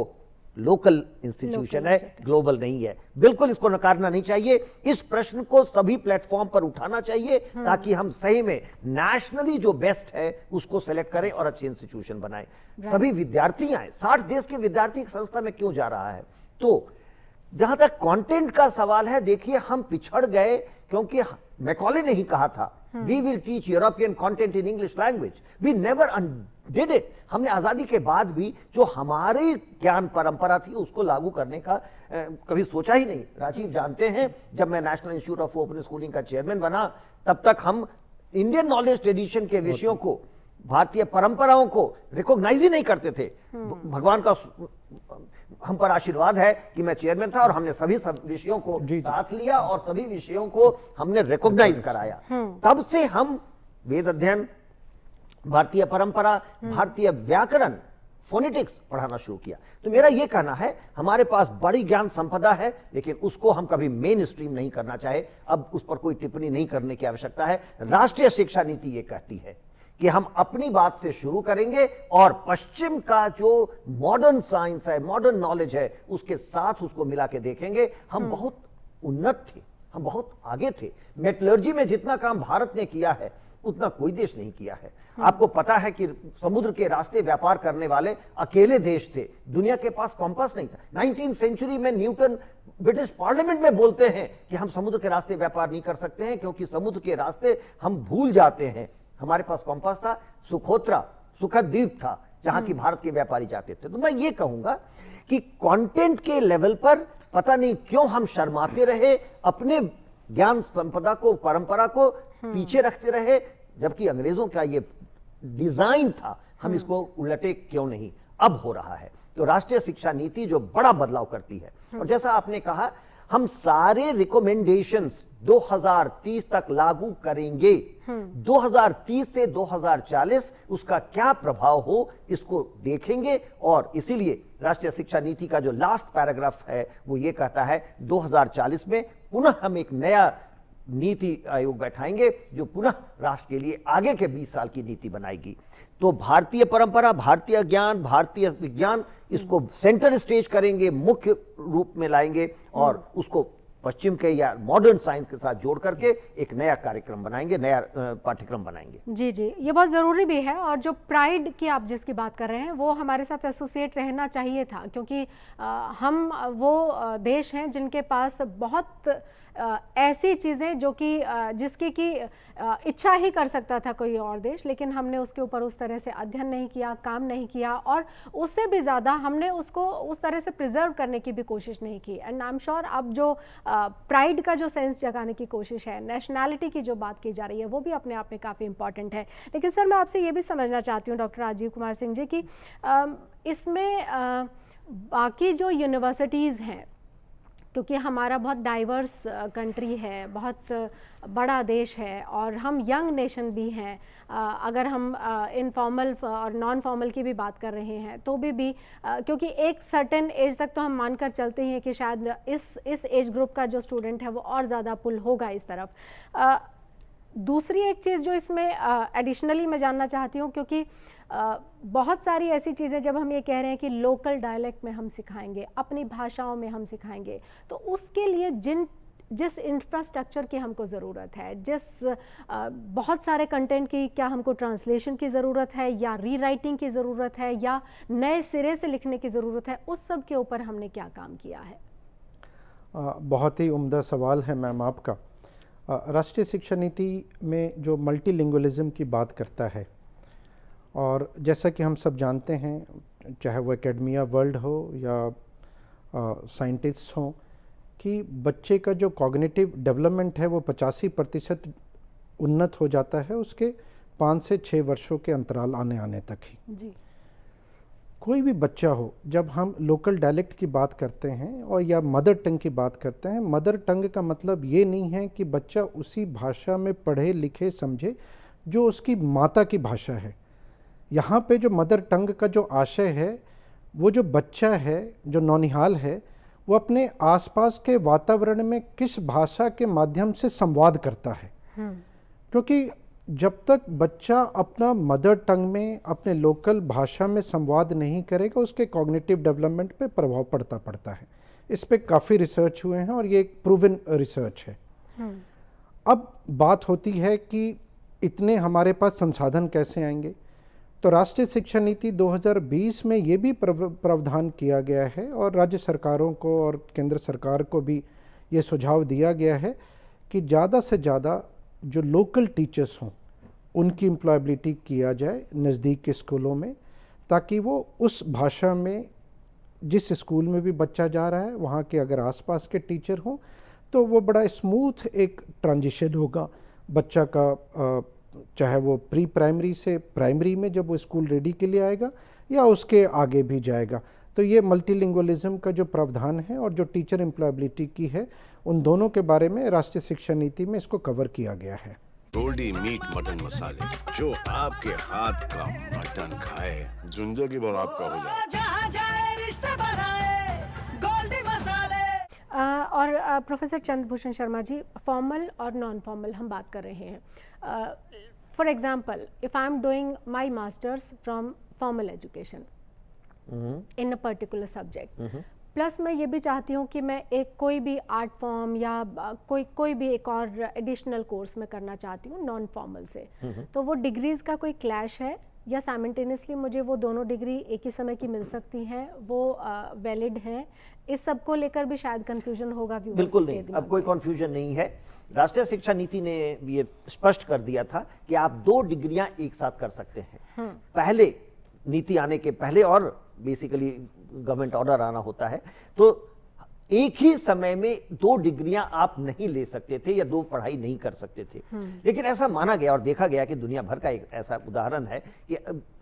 लोकल इंस्टीट्यूशन है, ग्लोबल नहीं है। बिल्कुल इसको नकारना नहीं चाहिए, इस प्रश्न को सभी प्लेटफॉर्म पर उठाना चाहिए, ताकि हम सही में नेशनली जो बेस्ट है उसको सेलेक्ट करें और अच्छे इंस्टीट्यूशन बनाएं। सभी विद्यार्थी आए, 60 देश के विद्यार्थी एक संस्था में क्यों जा रहा है? तो जहां तक कंटेंट का सवाल है, देखिए हम पिछड़ गए, क्योंकि मैकॉले ने ही कहा था we will teach European content in English language, we never did it. हमने आजादी के बाद भी जो हमारी ज्ञान परंपरा थी उसको लागू करने का कभी सोचा ही नहीं। राजीव जानते हैं, जब मैं national Institute of Open schooling का चेयरमैन बना, तब तक हम इंडियन नॉलेज ट्रेडिशन के विषयों को, भारतीय परंपराओं को रिकॉग्नाइज ही नहीं करते थे। भगवान का हम पर आशीर्वाद है कि मैं चेयरमैन था और हमने सभी विषयों को साथ लिया और सभी विषयों को हमने रिकॉग्नाइज कराया। तब से हम वेद अध्ययन, भारतीय परंपरा, भारतीय व्याकरण, फोनेटिक्स पढ़ाना शुरू किया। तो मेरा यह कहना है, हमारे पास बड़ी ज्ञान संपदा है, लेकिन उसको हम कभी मेन स्ट्रीम नहीं करना चाहे। अब उस पर कोई टिप्पणी नहीं करने की आवश्यकता है। राष्ट्रीय शिक्षा नीति ये कहती है कि हम अपनी बात से शुरू करेंगे और पश्चिम का जो मॉडर्न साइंस है, मॉडर्न नॉलेज है, उसके साथ उसको मिला के देखेंगे। हम बहुत उन्नत थे, हम बहुत आगे थे। मेटलर्जी में जितना काम भारत ने किया है उतना कोई देश नहीं किया है। आपको पता है कि समुद्र के रास्ते व्यापार करने वाले अकेले देश थे, दुनिया के पास कॉम्पास नहीं था। 19वीं सेंचुरी में न्यूटन ब्रिटिश पार्लियामेंट में बोलते हैं कि हम समुद्र के रास्ते व्यापार नहीं कर सकते हैं, क्योंकि समुद्र के रास्ते हम भूल जाते हैं। हमारे पास कॉम्पास था, सुखोत्रा, सुखद द्वीप था, जहां की भारत के व्यापारी जाते थे। तो मैं ये कहूंगा कि कंटेंट के लेवल पर पता नहीं क्यों हम शर्माते रहे, अपने ज्ञान संपदा को, परंपरा को पीछे रखते रहे, जबकि अंग्रेजों का ये डिजाइन था। हम इसको उलटे क्यों नहीं? अब हो रहा है। तो राष्ट्रीय शिक्षा नीति जो बड़ा बदलाव करती है, और जैसा आपने कहा, हम सारे रिकमेंडेशंस 2030 तक लागू करेंगे। 2030 से 2040 उसका क्या प्रभाव हो इसको देखेंगे, और इसीलिए राष्ट्रीय शिक्षा नीति का जो लास्ट पैराग्राफ है वो ये कहता है 2040 में पुनः हम एक नया नीति आयोग बैठाएंगे जो पुनः राष्ट्र के लिए आगे के 20 साल की नीति बनाएगी। तो भारतीय परंपरा, भारतीय ज्ञान, भारतीय विज्ञान, इसको सेंटर स्टेज करेंगे, मुख्य रूप में लाएंगे, और उसको पश्चिम के या मॉडर्न साइंस के साथ जोड़ करके एक नया कार्यक्रम बनाएंगे, नया पाठ्यक्रम बनाएंगे। जी जी, ये बहुत ज़रूरी भी है। और जो प्राइड की आप जिसकी बात कर रहे हैं वो हमारे साथ एसोसिएट रहना चाहिए था, क्योंकि हम वो देश हैं जिनके पास बहुत ऐसी चीज़ें जो कि जिसकी की इच्छा ही कर सकता था कोई और देश, लेकिन हमने उसके ऊपर उस तरह से अध्ययन नहीं किया, काम नहीं किया, और उससे भी ज़्यादा हमने उसको उस तरह से प्रिजर्व करने की भी कोशिश नहीं की। एंड आई एम श्योर अब जो प्राइड का जो सेंस जगाने की कोशिश है, नेशनैलिटी की जो बात की जा रही है, वो भी अपने आप में काफ़ी इंपॉर्टेंट है। लेकिन सर, मैं आपसे ये भी समझना चाहती हूँ डॉक्टर राजीव कुमार सिंह जी कि इसमें बाकी जो यूनिवर्सिटीज़ हैं, क्योंकि हमारा बहुत डाइवर्स कंट्री है, बहुत बड़ा देश है, और हम यंग नेशन भी हैं, अगर हम इनफॉर्मल और नॉन फॉर्मल की भी बात कर रहे हैं तो भी क्योंकि एक सर्टेन एज तक तो हम मानकर चलते हैं कि शायद इस एज ग्रुप का जो स्टूडेंट है वो और ज़्यादा पुल होगा इस तरफ। दूसरी एक चीज़ जो इसमें एडिशनली मैं जानना चाहती हूँ, क्योंकि बहुत सारी ऐसी चीज़ें जब हम ये कह रहे हैं कि लोकल डायलेक्ट में हम सिखाएंगे, अपनी भाषाओं में हम सिखाएंगे, तो उसके लिए जिस इंफ्रास्ट्रक्चर की हमको ज़रूरत है, बहुत सारे कंटेंट की क्या हमको ट्रांसलेशन की ज़रूरत है, या रीराइटिंग की ज़रूरत है, या नए सिरे से लिखने की ज़रूरत है, उस सब के ऊपर हमने क्या काम किया है? बहुत ही उम्दा सवाल है मैम आपका। राष्ट्रीय शिक्षा नीति में जो मल्टीलिंगुअलिज्म की बात करता है, और जैसा कि हम सब जानते हैं, चाहे वो एकेडमिया वर्ल्ड हो या साइंटिस्ट हों, कि बच्चे का जो कॉग्निटिव डेवलपमेंट है वो 85% उन्नत हो जाता है उसके 5 से 6 वर्षों के अंतराल आने तक ही जी। कोई भी बच्चा हो, जब हम लोकल डायलेक्ट की बात करते हैं और या मदर टंग की बात करते हैं, मदर टंग का मतलब ये नहीं है कि बच्चा उसी भाषा में पढ़े लिखे समझे जो उसकी माता की भाषा है। यहाँ पे जो मदर टंग का जो आशय है, वो जो बच्चा है, जो नौनिहाल है, वो अपने आसपास के वातावरण में किस भाषा के माध्यम से संवाद करता है। क्योंकि जब तक बच्चा अपना मदर टंग में, अपने लोकल भाषा में संवाद नहीं करेगा, उसके कॉग्निटिव डेवलपमेंट पे प्रभाव पड़ता है। इस पे काफ़ी रिसर्च हुए हैं और ये एक प्रूवन रिसर्च है। अब बात होती है कि इतने हमारे पास संसाधन कैसे आएंगे, तो राष्ट्रीय शिक्षा नीति 2020 में ये भी प्रावधान किया गया है और राज्य सरकारों को और केंद्र सरकार को भी ये सुझाव दिया गया है कि ज़्यादा से ज़्यादा जो लोकल टीचर्स हों उनकी एम्प्लॉयबिलिटी किया जाए नज़दीक के स्कूलों में, ताकि वो उस भाषा में, जिस स्कूल में भी बच्चा जा रहा है वहाँ के अगर आसपास के टीचर हों तो वो बड़ा स्मूथ एक ट्रांजिशन होगा बच्चा का, चाहे वो प्री प्राइमरी से प्राइमरी में जब वो स्कूल रेडी के लिए आएगा या उसके आगे भी जाएगा। तो ये मल्टीलिंगुअलिज्म का जो प्रावधान है और जो टीचर एम्प्लॉयबिलिटी की है, उन दोनों के बारे में राष्ट्रीय शिक्षा नीति में इसको कवर किया गया है। गोल्डी मीट मटन मसाले, जो आपके हाथ का मटन खाए जिंदगी भर आपका हो जाए। जहाँ जाए रिश्ते बनाए गोल्डी मसाले। और प्रोफेसर चंद्रभूषण शर्मा जी, फॉर्मल और नॉन फॉर्मल हम बात कर रहे हैं। For example, if I am doing my masters from formal education in a particular subject, plus मैं ये भी चाहती हूँ कि मैं एक कोई भी आर्ट फॉर्म या कोई भी एक और एडिशनल कोर्स में करना चाहती हूँ नॉन फॉर्मल से, तो वो डिग्रीज़ का कोई क्लैश है या साइमल्टेनियसली मुझे वो दोनों डिग्री एक ही समय की मिल सकती हैं, वो वैलिड हैं? इस सब को लेकर भी शायद कंफ्यूजन होगा। बिल्कुल नहीं, अब कोई कंफ्यूजन नहीं है। राष्ट्रीय शिक्षा नीति ने ये स्पष्ट कर दिया था कि आप 2 डिग्रियां एक साथ कर सकते हैं। पहले नीति आने के पहले, और बेसिकली गवर्नमेंट ऑर्डर आना होता है, तो एक ही समय में 2 डिग्रियां आप नहीं ले सकते थे या 2 पढ़ाई नहीं कर सकते थे। लेकिन ऐसा माना गया और देखा गया कि दुनिया भर का एक ऐसा उदाहरण है कि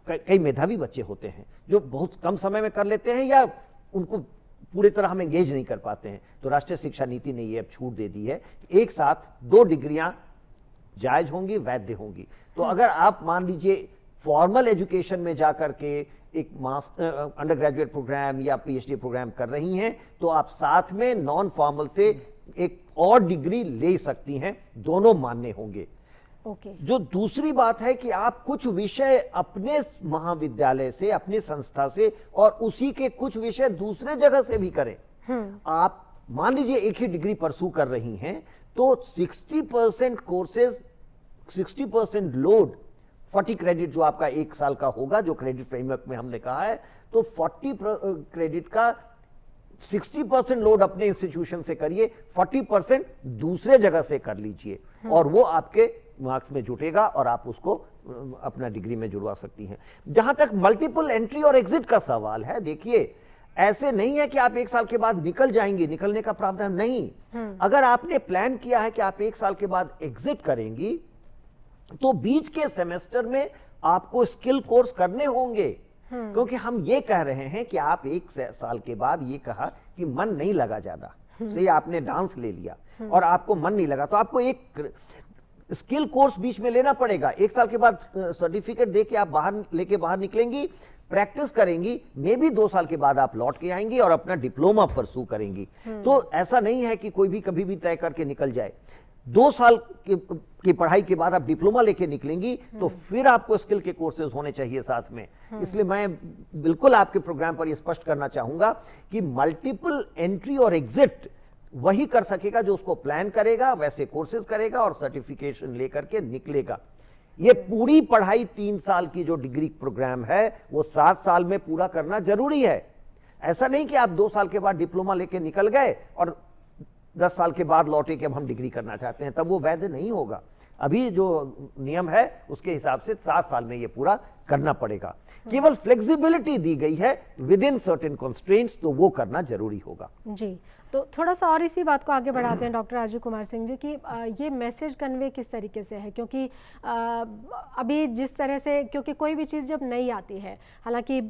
कई मेधावी बच्चे होते हैं जो बहुत कम समय में कर लेते हैं या उनको पूरी तरह हम एंगेज नहीं कर पाते हैं। तो राष्ट्रीय शिक्षा नीति ने ये अब छूट दे दी है, एक साथ 2 डिग्रियां जायज होंगी, वैध होंगी। तो अगर आप मान लीजिए फॉर्मल एजुकेशन में जाकर के एक अंडर ग्रेजुएट प्रोग्राम या पीएचडी प्रोग्राम कर रही हैं, तो आप साथ में नॉन फॉर्मल से एक और डिग्री ले सकती हैं, दोनों मान्य होंगे। जो दूसरी बात है कि आप कुछ विषय अपने महाविद्यालय से, अपनी संस्था से, और उसी के कुछ विषय दूसरे जगह से भी करें। आप मान लीजिए एक ही डिग्री परसू कर रही हैं, तो 60% कोर्सेज, 60% लोड, 40 क्रेडिट जो आपका 1 साल का होगा, जो क्रेडिट फ्रेमवर्क में हमने कहा है, तो 40 क्रेडिट का 60% लोड अपने इंस्टीट्यूशन से करिए, 40% दूसरे जगह से कर लीजिए और वो आपके मार्क्स में जुटेगा और आप उसको अपना डिग्री में जुड़वा सकती हैं। जहां तक मल्टीपल एंट्री और एग्जिट का सवाल है, देखिए ऐसे नहीं है कि आप 1 साल के बाद निकल जाएंगे, निकलने का प्रावधान नहीं। अगर आपने प्लान किया है कि आप 1 साल के बाद एग्जिट करेंगी तो बीच के सेमेस्टर में आपको स्किल कोर्स करने होंगे, क्योंकि हम ये कह रहे हैं कि आप 1 साल के बाद ये कहा कि मन नहीं लगा ज्यादा से, आपने डांस ले लिया और आपको मन नहीं लगा, तो आपको एक स्किल कोर्स बीच में लेना पड़ेगा। 1 साल के बाद सर्टिफिकेट दे के आप लेके बाहर निकलेंगी, प्रैक्टिस करेंगी, मे भी 2 साल के बाद आप लौट के आएंगी और अपना डिप्लोमा परसू करेंगी। तो ऐसा नहीं है कि कोई भी कभी भी तय करके निकल जाए। 2 साल की पढ़ाई के बाद आप डिप्लोमा लेके निकलेंगी तो फिर आपको स्किल के कोर्सेज होने चाहिए साथ में। इसलिए मैं बिल्कुल आपके प्रोग्राम पर यह स्पष्ट करना चाहूंगा कि मल्टीपल एंट्री और एग्जिट वही कर सकेगा जो उसको प्लान करेगा, वैसे कोर्सेज करेगा और सर्टिफिकेशन लेकर के निकलेगा। ये पूरी पढ़ाई 3 साल की जो डिग्री प्रोग्राम है वो 7 साल में पूरा करना जरूरी है। ऐसा नहीं कि आप 2 साल के बाद डिप्लोमा लेके निकल गए और 10 साल के बाद लौटे कि अब हम डिग्री करना चाहते हैं, तब वो वैध नहीं होगा। अभी जो नियम है उसके हिसाब से 7 साल में ये पूरा करना पड़ेगा। केवल फ्लेक्सिबिलिटी दी गई है विद इन सर्टेन कंस्ट्रेंट्स, तो वो करना जरूरी होगा। जी, तो थोड़ा सा और इसी बात को आगे बढ़ाते हैं डॉक्टर राजीव कुमार सिंह जी कि ये मैसेज कन्वे किस तरीके से है, क्योंकि अभी जिस तरह से, क्योंकि कोई भी चीज़ जब नई आती है, हालांकि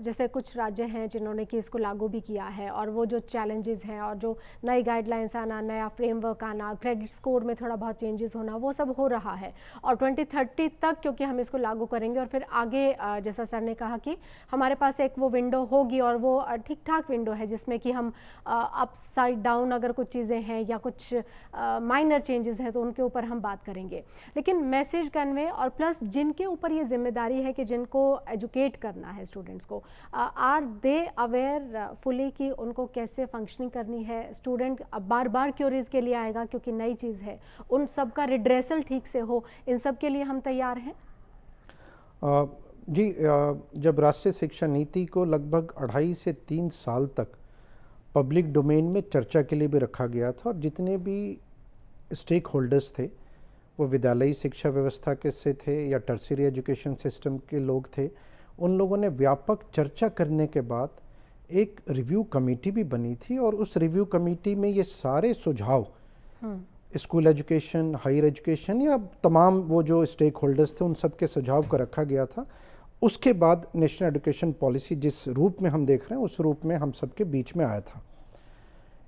जैसे कुछ राज्य हैं जिन्होंने कि इसको लागू भी किया है और वो जो चैलेंजेस हैं और जो नई गाइडलाइंस आना, नया फ्रेमवर्क आना, क्रेडिट स्कोर में थोड़ा बहुत चेंजेस होना, वो सब हो रहा है और 2030 तक क्योंकि हम इसको लागू करेंगे और फिर आगे जैसा सर ने कहा कि हमारे पास एक वो विंडो होगी और वो ठीक ठाक विंडो है जिसमें कि हम अपसाइड डाउन अगर कुछ चीज़ें हैं या कुछ माइनर चेंजेस हैं तो उनके ऊपर हम बात करेंगे। लेकिन मैसेज कन्वे और प्लस जिनके ऊपर ये जिम्मेदारी है कि जिनको एजुकेट करना है स्टूडेंट्स को, आर दे अवेयर फुली कि उनको कैसे फंक्शनिंग करनी है। स्टूडेंट बार बार क्यूरीज के लिए आएगा क्योंकि नई चीज़ है, उन सब का रिड्रेसल ठीक से हो, इन सब के लिए हम तैयार हैं। जी, जब राष्ट्रीय शिक्षा नीति को लगभग 2.5 से 3 साल तक पब्लिक डोमेन में चर्चा के लिए भी रखा गया था और जितने भी स्टेक होल्डर्स थे वो विद्यालयी शिक्षा व्यवस्था के से थे या टर्शियरी एजुकेशन सिस्टम के लोग थे, उन लोगों ने व्यापक चर्चा करने के बाद एक रिव्यू कमेटी भी बनी थी और उस रिव्यू कमेटी में ये सारे सुझाव स्कूल एजुकेशन, हायर एजुकेशन या तमाम वो जो स्टेक होल्डर्स थे उन सब के सुझाव को रखा गया था। उसके बाद नेशनल एजुकेशन पॉलिसी जिस रूप में हम देख रहे हैं उस रूप में हम सबके बीच में आया था।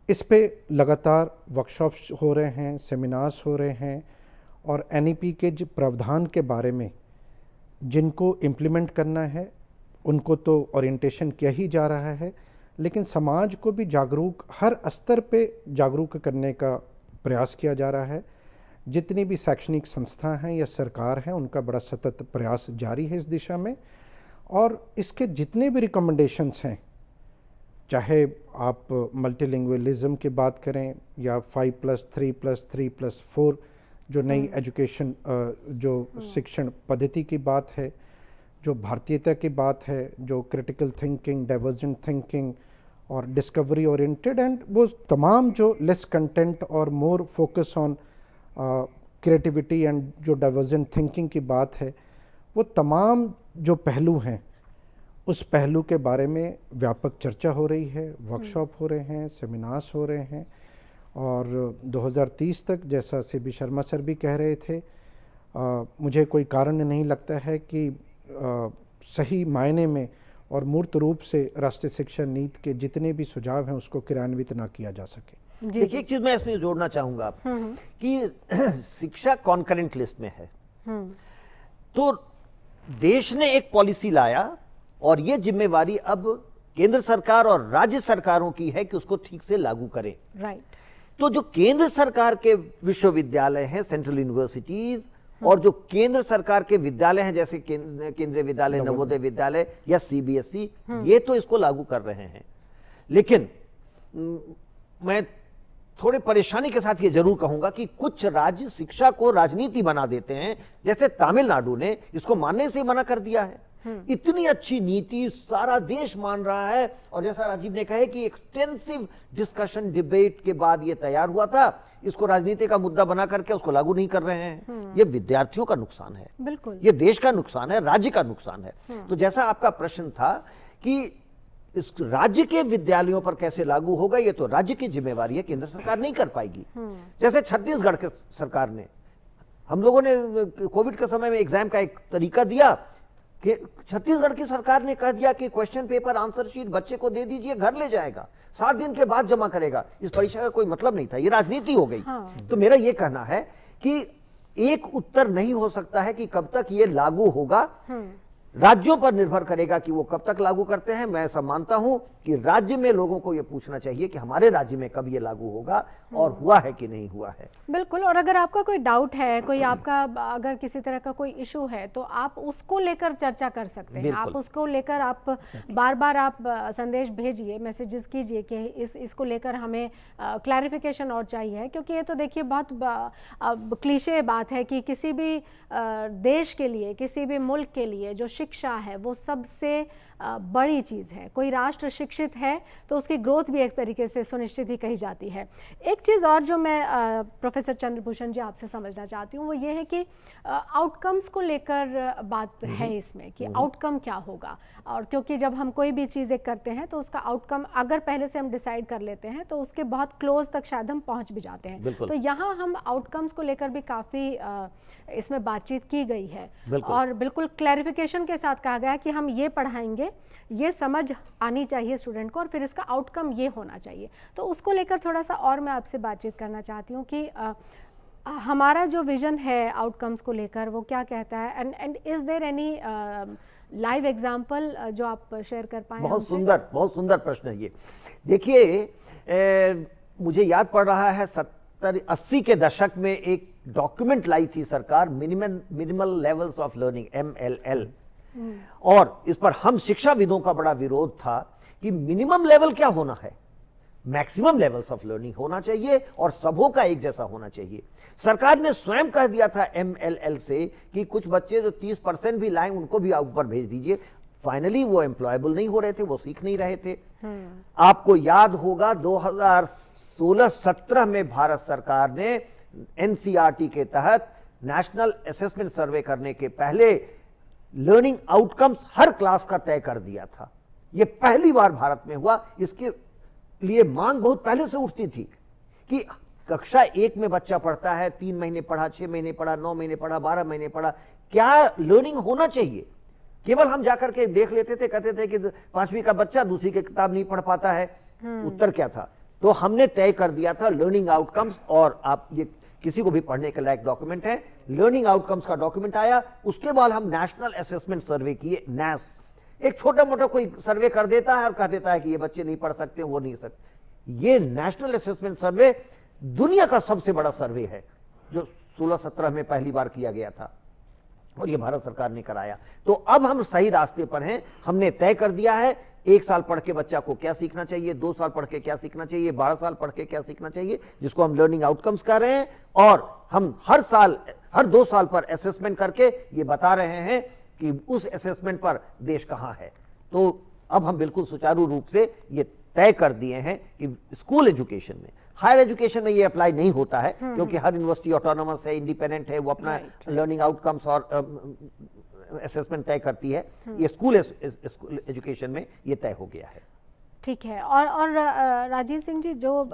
इस पे लगातार वर्कशॉप्स हो रहे हैं, सेमिनार्स हो रहे हैं और एनईपी के जो प्रावधान के बारे में जिनको इम्प्लीमेंट करना है उनको तो ओरिएंटेशन किया ही जा रहा है, लेकिन समाज को भी जागरूक, हर स्तर पे जागरूक करने का प्रयास किया जा रहा है। जितनी भी शैक्षणिक संस्था हैं या सरकार है उनका बड़ा सतत प्रयास जारी है इस दिशा में और इसके जितने भी रिकमेंडेशंस हैं, चाहे आप मल्टीलिंगुअलिज्म की बात करें या 5+3+3+4 जो नई एजुकेशन जो शिक्षण पद्धति की बात है, जो भारतीयता की बात है, जो क्रिटिकल थिंकिंग, डाइवर्जेंट थिंकिंग और डिस्कवरी ओरिएंटेड एंड वो तमाम जो लेस कंटेंट और more focus on creativity and जो डाइवर्जेंट थिंकिंग की बात है, वो तमाम जो पहलू हैं उस पहलू के बारे में व्यापक चर्चा हो रही है, वर्कशॉप हो रहे हैं, सेमिनार्स हो रहे हैं और 2030 तक जैसा सीबी शर्मा सर भी कह रहे थे, मुझे कोई कारण नहीं लगता है कि सही मायने में और मूर्त रूप से राष्ट्रीय शिक्षा नीति के जितने भी सुझाव हैं उसको क्रियान्वित ना किया जा सके। देखिए, एक चीज मैं इसमें जोड़ना चाहूंगा कि शिक्षा कॉन्करेंट लिस्ट में है, तो देश ने एक पॉलिसी लाया और ये जिम्मेवारी अब केंद्र सरकार और राज्य सरकारों की है कि उसको ठीक से लागू करें। राइट। तो जो केंद्र सरकार के विश्वविद्यालय हैं, सेंट्रल यूनिवर्सिटीज, और जो केंद्र सरकार के विद्यालय हैं जैसे केंद्रीय विद्यालय, नवोदय विद्यालय या सीबीएसई, ये तो इसको लागू कर रहे हैं। लेकिन मैं थोड़े परेशानी के साथ ये जरूर कहूंगा कि कुछ राज्य शिक्षा को राजनीति बना देते हैं, जैसे तमिलनाडु ने इसको मानने से मना कर दिया है। इतनी अच्छी नीति सारा देश मान रहा है, और जैसा राजीव ने कहा कि एक्सटेंसिव डिस्कशन डिबेट के बाद ये तैयार हुआ था, इसको राजनीति का मुद्दा बना करके उसको लागू नहीं कर रहे हैं। ये विद्यार्थियों का नुकसान है, बिल्कुल ये देश का नुकसान है, राज्य का नुकसान है। तो जैसा आपका प्रश्न था कि इस राज्य के विद्यालयों पर कैसे लागू होगा, ये तो राज्य की जिम्मेवारी है, केंद्र सरकार नहीं कर पाएगी। जैसे छत्तीसगढ़ के सरकार ने, हम लोगों ने कोविड के समय में एग्जाम का एक तरीका दिया कि छत्तीसगढ़ की सरकार ने कह दिया कि क्वेश्चन पेपर आंसर शीट बच्चे को दे दीजिए, घर ले जाएगा, 7 दिन के बाद जमा करेगा। इस परीक्षा का कोई मतलब नहीं था, ये राजनीति हो गई। तो मेरा ये कहना है कि एक उत्तर नहीं हो सकता है कि कब तक ये लागू होगा, राज्यों पर निर्भर करेगा कि वो कब तक लागू करते हैं। मैं ऐसा मानता हूं कि राज्य में लोगों को ये पूछना चाहिए कि हमारे राज्य में कब ये लागू होगा और हुआ है कि नहीं हुआ है। बिल्कुल। और अगर आपका कोई डाउट है, कोई आपका अगर किसी तरह का कोई इशू है, तो आप उसको लेकर चर्चा कर सकते हैं। आप उसको लेकर आप बार बार आप संदेश भेजिए, मैसेजेस कीजिए कि इसको लेकर हमें क्लैरिफिकेशन और चाहिए। क्योंकि ये तो देखिए बहुत क्लीशे बात है कि किसी भी देश के लिए, किसी भी मुल्क के लिए जो शिक्षा है वो सबसे बड़ी चीज़ है। कोई राष्ट्र शिक्षित है तो उसकी ग्रोथ भी एक तरीके से सुनिश्चित ही कही जाती है। एक चीज़ और जो मैं प्रोफेसर चंद्रभूषण जी आपसे समझना चाहती हूँ वो ये है कि आउटकम्स को लेकर बात है इसमें कि आउटकम क्या होगा। और क्योंकि जब हम कोई भी चीज़ें करते हैं तो उसका आउटकम अगर पहले से हम डिसाइड कर लेते हैं तो उसके बहुत क्लोज तक शायद हम पहुँच भी जाते हैं। तो यहाँ हम आउटकम्स को लेकर भी काफ़ी इसमें बातचीत की गई है और बिल्कुल क्लैरिफिकेशन के साथ कहा गया कि हम ये पढ़ाएंगे, ये समझ आनी चाहिए स्टूडेंट को और फिर इसका आउटकम ये होना चाहिए। तो उसको लेकर थोड़ा सा और मैं आपसे बातचीत करना चाहती हूँ कि हमारा जो विजन है आउटकम्स को लेकर वो क्या कहता है, and is there any live example जो आप शेयर कर पाए? बहुत सुंदर प्रश्न है ये। देखिए मुझे याद पड़ रहा है 70-80 के दशक में एक डॉक्यूमेंट लाई थी सरकार, minimal levels of learning, MLL, और इस पर हम शिक्षाविदों का बड़ा विरोध था कि मिनिमम लेवल क्या होना है, मैक्सिमम लेवल्स ऑफ लर्निंग होना चाहिए और सबों का एक जैसा होना चाहिए। सरकार ने स्वयं कह दिया था MLL से कि कुछ बच्चे जो 30% भी लाएं उनको भी ऊपर भेज दीजिए। फाइनली वो एम्प्लॉयबल नहीं हो रहे थे, वो सीख नहीं रहे थे। आपको याद होगा 2016-17 में भारत सरकार ने NCERT के तहत नेशनल असेसमेंट सर्वे करने के पहले लर्निंग आउटकम्स हर क्लास का तय कर दिया था। यह पहली बार भारत में हुआ। इसके लिए मांग बहुत पहले से उठती थी कि कक्षा 1 में बच्चा पढ़ता है, 3 महीने पढ़ा, 6 महीने पढ़ा, 9 महीने पढ़ा, 12 महीने पढ़ा, क्या लर्निंग होना चाहिए। केवल हम जाकर के देख लेते थे, कहते थे कि 5वीं का बच्चा दूसरी की किताब नहीं पढ़ पाता है। उत्तर क्या था? तो हमने तय कर दिया था लर्निंग आउटकम्स, और आप ये किसी को भी पढ़ने के लायक डॉक्यूमेंट है। लर्निंग आउटकम्स का डॉक्यूमेंट आया, उसके बाद हम नेशनल असेसमेंट सर्वे किए। NAS एक छोटा मोटा कोई सर्वे कर देता है और कह देता है कि ये बच्चे नहीं पढ़ सकते, वो नहीं सकते। ये नेशनल असेसमेंट सर्वे दुनिया का सबसे बड़ा सर्वे है जो 16-17 में पहली बार किया गया था और ये भारत सरकार ने कराया। तो अब हम सही रास्ते पर हैं। हमने तय कर दिया है 1 साल पढ़ के बच्चा को क्या सीखना चाहिए, 2 साल पढ़ के क्या सीखना चाहिए, 12 साल पढ़ के क्या सीखना चाहिए, जिसको हम लर्निंग आउटकम्स कह रहे हैं। और हम हर 2 साल पर असेसमेंट करके ये बता रहे हैं कि उस असेसमेंट पर देश कहां है। तो अब हम बिल्कुल सुचारू रूप से ये तय कर दिए हैं कि स्कूल एजुकेशन में, हायर एजुकेशन में ये अप्लाई नहीं होता है क्योंकि हर यूनिवर्सिटी ऑटोनोमस है, इंडिपेंडेंट है, वो अपना लर्निंग आउटकम्स और असेसमेंट तय करती है। ये स्कूल एजुकेशन में ये तय हो गया है। ठीक है। और राजीव सिंह जी, जो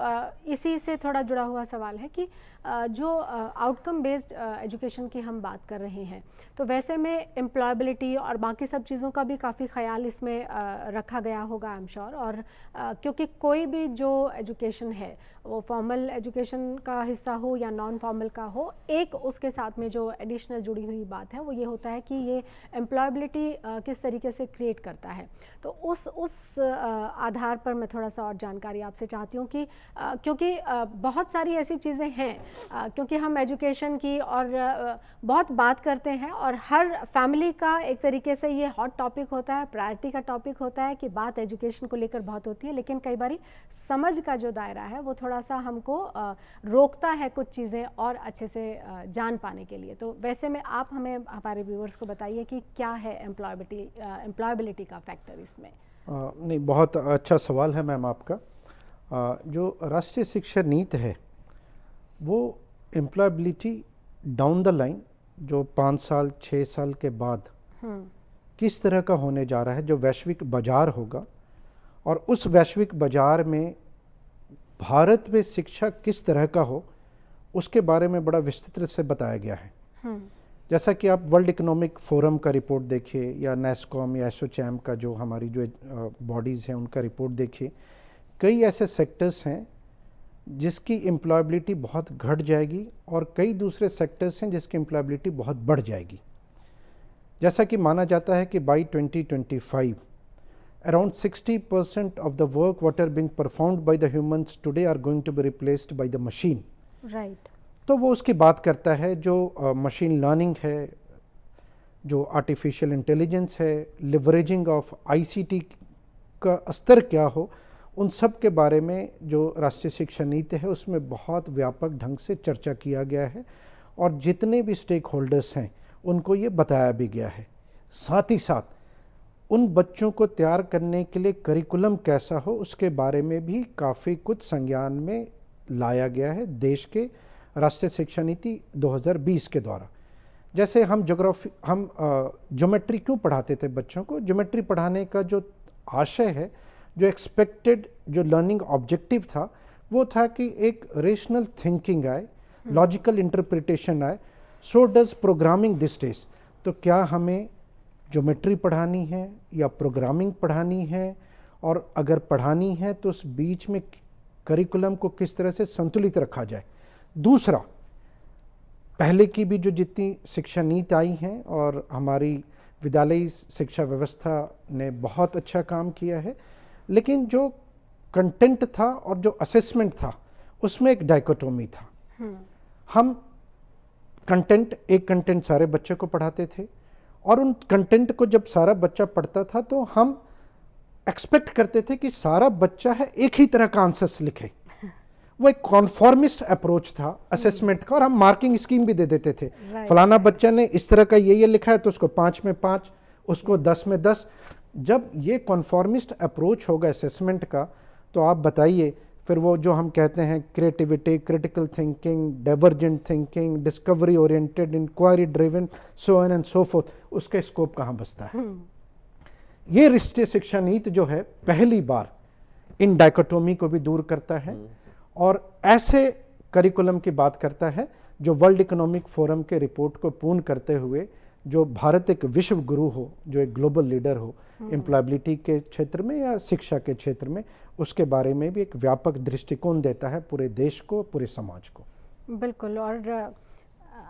इसी से थोड़ा जुड़ा हुआ सवाल है कि जो आउटकम बेस्ड एजुकेशन की हम बात कर रहे हैं, तो वैसे में एम्प्लॉयबिलिटी और बाकी सब चीज़ों का भी काफ़ी ख्याल इसमें रखा गया होगा, आई एम श्योर। और क्योंकि कोई भी जो एजुकेशन है वो फॉर्मल एजुकेशन का हिस्सा हो या नॉन फॉर्मल का हो, एक उसके साथ में जो एडिशनल जुड़ी हुई बात है वो ये होता है कि ये एम्प्लॉयबिलिटी किस तरीके से क्रिएट करता है। तो उस आधार पर मैं थोड़ा सा और जानकारी आपसे चाहती हूँ कि क्योंकि बहुत सारी ऐसी चीज़ें हैं क्योंकि हम एजुकेशन की और बहुत बात करते हैं और हर फैमिली का एक तरीके से ये हॉट टॉपिक होता है, प्रायोरिटी का टॉपिक होता है कि बात एजुकेशन को लेकर बहुत होती है, लेकिन कई बारी समझ का जो दायरा है वो थोड़ा सा हमको रोकता है कुछ चीज़ें और अच्छे से जान पाने के लिए। तो वैसे में आप हमें हमारे व्यूअर्स को बताइए कि क्या है एम्प्लॉयबिलिटी का फैक्टर इसमें। नहीं, बहुत अच्छा सवाल है मैम आपका। जो राष्ट्रीय शिक्षा नीति है वो एम्प्लॉयबिलिटी डाउन द लाइन जो 5 साल 6 साल के बाद किस तरह का होने जा रहा है, जो वैश्विक बाजार होगा और उस वैश्विक बाजार में भारत में शिक्षा किस तरह का हो, उसके बारे में बड़ा विस्तृत से बताया गया है। जैसा कि आप वर्ल्ड इकोनॉमिक फोरम का रिपोर्ट देखिए या नेस्कॉम या एसोचैम का जो हमारी जो बॉडीज़ हैं उनका रिपोर्ट देखिए, कई ऐसे सेक्टर्स हैं जिसकी एम्प्लॉयबिलिटी बहुत घट जाएगी और कई दूसरे सेक्टर्स हैं जिसकी एम्प्लॉयबिलिटी बहुत बढ़ जाएगी। जैसा कि माना जाता है कि by 2025 around 60% of the work what are being performed by the humans today are going to be replaced by the machine. Right. तो वो उसकी बात करता है जो मशीन लर्निंग है, जो आर्टिफिशियल इंटेलिजेंस है, लिवरेजिंग ऑफ आईसीटी का स्तर क्या हो, उन सब के बारे में जो राष्ट्रीय शिक्षा नीति है उसमें बहुत व्यापक ढंग से चर्चा किया गया है और जितने भी स्टेक होल्डर्स हैं उनको ये बताया भी गया है। साथ ही साथ उन बच्चों को तैयार करने के लिए करिकुलम कैसा हो उसके बारे में भी काफ़ी कुछ संज्ञान में लाया गया है देश के राष्ट्रीय शिक्षा नीति 2020 के द्वारा। जैसे हम ज्योमेट्री क्यों पढ़ाते थे बच्चों को, ज्योमेट्री पढ़ाने का जो आशय है, जो एक्सपेक्टेड जो लर्निंग ऑब्जेक्टिव था वो था कि एक रेशनल थिंकिंग आए, लॉजिकल इंटरप्रिटेशन आए। So does programming this days. तो क्या हमें ज्योमेट्री पढ़ानी है या प्रोग्रामिंग पढ़ानी है, और अगर पढ़ानी है तो उस बीच में करिकुलम को किस तरह से संतुलित रखा जाए। दूसरा, पहले की भी जो जितनी शिक्षा नीति आई हैं और हमारी विद्यालयी शिक्षा व्यवस्था ने बहुत अच्छा काम किया है, लेकिन जो कंटेंट था और जो असेसमेंट था उसमें एक डाइकोटोमी था। हम एक कंटेंट सारे बच्चे को पढ़ाते थे और उन कंटेंट को जब सारा बच्चा पढ़ता था तो हम एक्सपेक्ट करते थे कि सारा बच्चा है एक ही तरह का आंसर्स लिखे। वो एक कॉन्फॉर्मिस्ट अप्रोच था असेसमेंट का और हम मार्किंग स्कीम भी दे देते थे। फलाना बच्चा ने इस तरह का ये लिखा है तो उसको 5 में 5, उसको 10 में 10। जब ये कॉन्फॉर्मिस्ट अप्रोच होगा असेसमेंट का तो आप बताइए फिर वो जो हम कहते हैं creativity, critical thinking, divergent thinking, discovery oriented, inquiry driven, so on and so forth, उसका स्कोप कहाँ बचता है। ये राष्ट्रीय शिक्षा नीति जो है पहली बार इन डाइकोटोमी को भी दूर करता है और ऐसे करिकुलम की बात करता है जो वर्ल्ड इकोनॉमिक फोरम के रिपोर्ट को पूर्ण करते हुए जो भारत एक विश्व गुरु हो, जो एक ग्लोबल लीडर हो एम्प्लॉयबिलिटी के क्षेत्र में या शिक्षा के क्षेत्र में, उसके बारे में भी एक व्यापक दृष्टिकोण देता है पूरे देश को, पूरे समाज को। बिल्कुल। और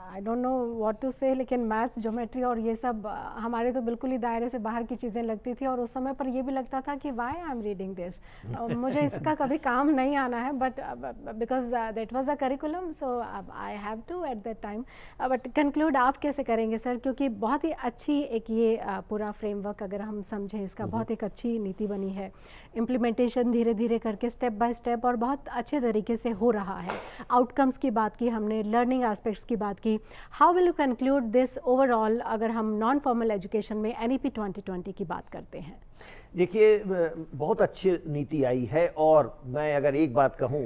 I don't know what to say, लेकिन मैथ्स, ज्योमेट्री और ये सब हमारे तो बिल्कुल ही दायरे से बाहर की चीज़ें लगती थी और उस समय पर ये भी लगता था कि why I am reading this, मुझे इसका कभी काम नहीं आना है, but because that was a curriculum so I have to at that time. But conclude आप कैसे करेंगे सर, क्योंकि बहुत ही अच्छी एक ये पूरा फ्रेमवर्क अगर हम समझें इसका, बहुत एक अच्छी नीति बनी है, इम्प्लीमेंटेशन धीरे धीरे करके स्टेप बाय स्टेप और बहुत अच्छे तरीके से हो रहा है। आउटकम्स की बात की हमने, लर्निंग एस्पेक्ट्स की बात की। How will you conclude this overall अगर हम नॉन फॉर्मल एजुकेशन में NEP 2020 की बात करते हैं? देखिए, बहुत अच्छी नीति आई है और मैं अगर एक बात कहूं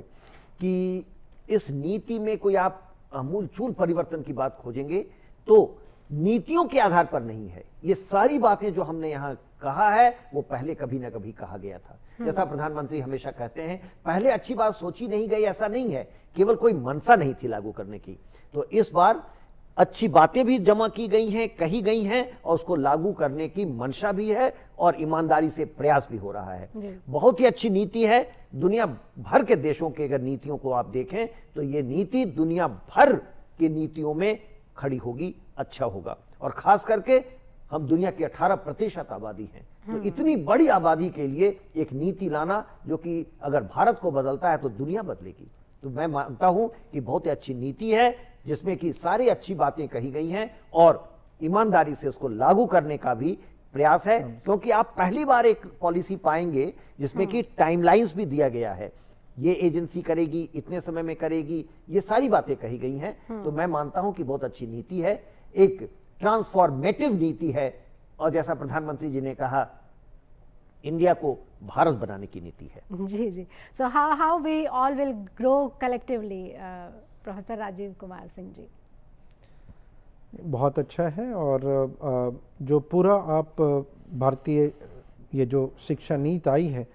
कि इस नीति में कोई आप आमूलचूल परिवर्तन की बात खोजेंगे तो नीतियों के आधार पर नहीं है। ये सारी बातें जो हमने यहाँ कहा है वो पहले कभी ना कभी कहा गया था। जैसा प्रधानमंत्री हमेशा कहते हैं, पहले अच्छी बात सोची नहीं गई, ऐसा नहीं है, केवल कोई मंशा नहीं थी लागू करने की। तो इस बार अच्छी बातें भी जमा की गई हैं, कही गई हैं और उसको लागू करने की मंशा भी है और ईमानदारी से प्रयास भी हो रहा है। बहुत ही अच्छी नीति है। दुनिया भर के देशों के अगर नीतियों को आप देखें तो ये नीति दुनिया भर की नीतियों में खड़ी होगी, अच्छा होगा। और खास करके हम दुनिया की 18% आबादी हैं, तो इतनी बड़ी आबादी के लिए एक नीति लाना जो कि अगर भारत को बदलता है तो दुनिया बदलेगी। तो मैं मानता हूं कि बहुत ही अच्छी नीति है जिसमें कि सारी अच्छी बातें कही गई हैं और ईमानदारी से उसको लागू करने का भी प्रयास है, क्योंकि आप पहली बार एक पॉलिसी पाएंगे जिसमें कि टाइमलाइंस भी दिया गया है, ये एजेंसी करेगी, इतने समय में करेगी, ये सारी बातें कही गई हैं। तो मैं मानता हूं कि बहुत अच्छी नीति है, एक ट्रांसफॉर्मेटिव नीति है, और जैसा प्रधानमंत्री जी ने कहा, इंडिया को भारत बनाने की नीति है। जी जी। So how we all will grow collectively, professor Rajiv Kumar Singh ji. बहुत अच्छा है। और जो पूरा आप भारतीय ये जो शिक्षा नीति आई है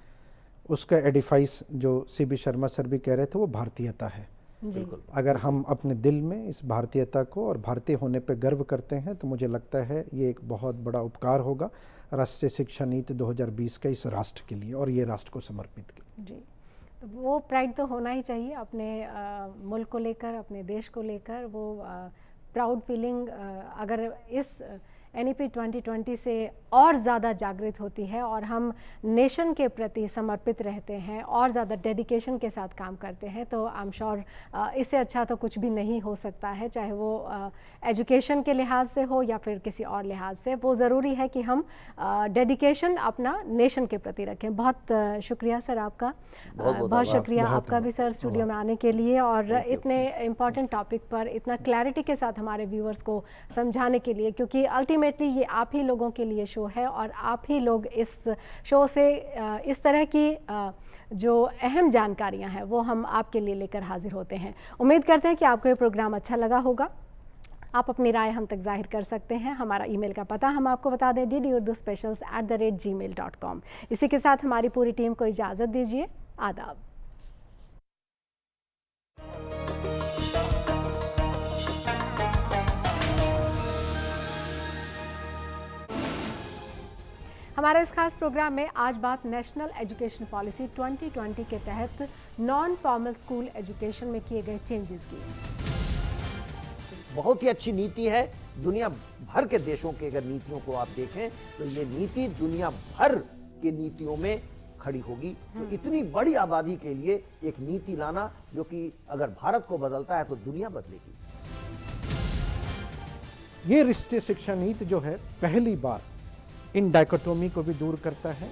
उसका एडिफाइस जो सीबी शर्मा सर भी कह रहे थे वो भारतीयता है। बिल्कुल। अगर हम अपने दिल में इस भारतीयता को और भारतीय होने पे गर्व करते हैं तो मुझे लगता है ये एक बहुत बड़ा उपकार होगा राष्ट्रीय शिक्षा नीति 2020 का इस राष्ट्र के लिए और ये राष्ट्र को समर्पित की। जी, तो वो प्राइड तो होना ही चाहिए अपने मुल्क को लेकर, अपने देश को लेकर। वो प्राउड फीलिंग अगर इस NEP 2020 से और ज़्यादा जागृत होती है और हम नेशन के प्रति समर्पित रहते हैं और ज़्यादा डेडिकेशन के साथ काम करते हैं, तो आई एम श्योर इससे अच्छा तो कुछ भी नहीं हो सकता है, चाहे वो एजुकेशन के लिहाज से हो या फिर किसी और लिहाज से। वो ज़रूरी है कि हम डेडिकेशन अपना नेशन के प्रति रखें। बहुत शुक्रिया सर आपका, बहुत शुक्रिया आपका भी सर स्टूडियो में आने के लिए और इतने इम्पॉर्टेंट टॉपिक पर इतना क्लैरिटी के साथ हमारे व्यूअर्स को समझाने के लिए, क्योंकि अल्टीमेटली ये आप ही लोगों के लिए शो है और आप ही लोग इस शो से इस तरह की जो अहम जानकारियां हैं वो हम आपके लिए लेकर हाजिर होते हैं। उम्मीद करते हैं कि आपको ये प्रोग्राम अच्छा लगा होगा। आप अपनी राय हम तक जाहिर कर सकते हैं। हमारा ईमेल का पता हम आपको बता दें, ddurduspecials@gmail.com। इसी के साथ हमारी पूरी टीम को इजाज़त दीजिए। आदाब। हमारे इस खास प्रोग्राम में आज बात नेशनल एजुकेशन पॉलिसी 2020 के तहत नॉन फॉर्मल स्कूल एजुकेशन में किए गए चेंजेस की। बहुत ही अच्छी नीति है। दुनिया भर के देशों के अगर नीतियों को आप देखें तो ये नीति दुनिया भर की नीतियों में खड़ी होगी। तो इतनी बड़ी आबादी के लिए एक नीति लाना जो कि अगर भारत को बदलता है तो दुनिया बदलेगी। ये राष्ट्रीय शिक्षा नीति जो है पहली बार इन डायकोटोमी को भी दूर करता है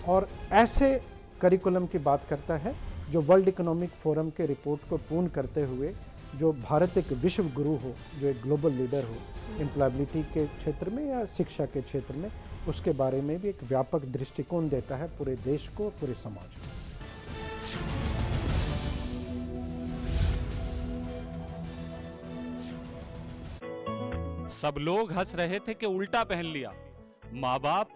और ऐसे करिकुलम की बात करता है जो वर्ल्ड इकोनॉमिक फोरम के रिपोर्ट को पूर्ण करते हुए जो भारत एक विश्व गुरु हो, जो एक ग्लोबल लीडर हो एम्प्लॉयबिलिटी के क्षेत्र में या शिक्षा के क्षेत्र में, उसके बारे में भी एक व्यापक दृष्टिकोण देता है पूरे देश को, पूरे समाज को। सब लोग हंस रहे थे कि उल्टा पहन लिया। माँ बाप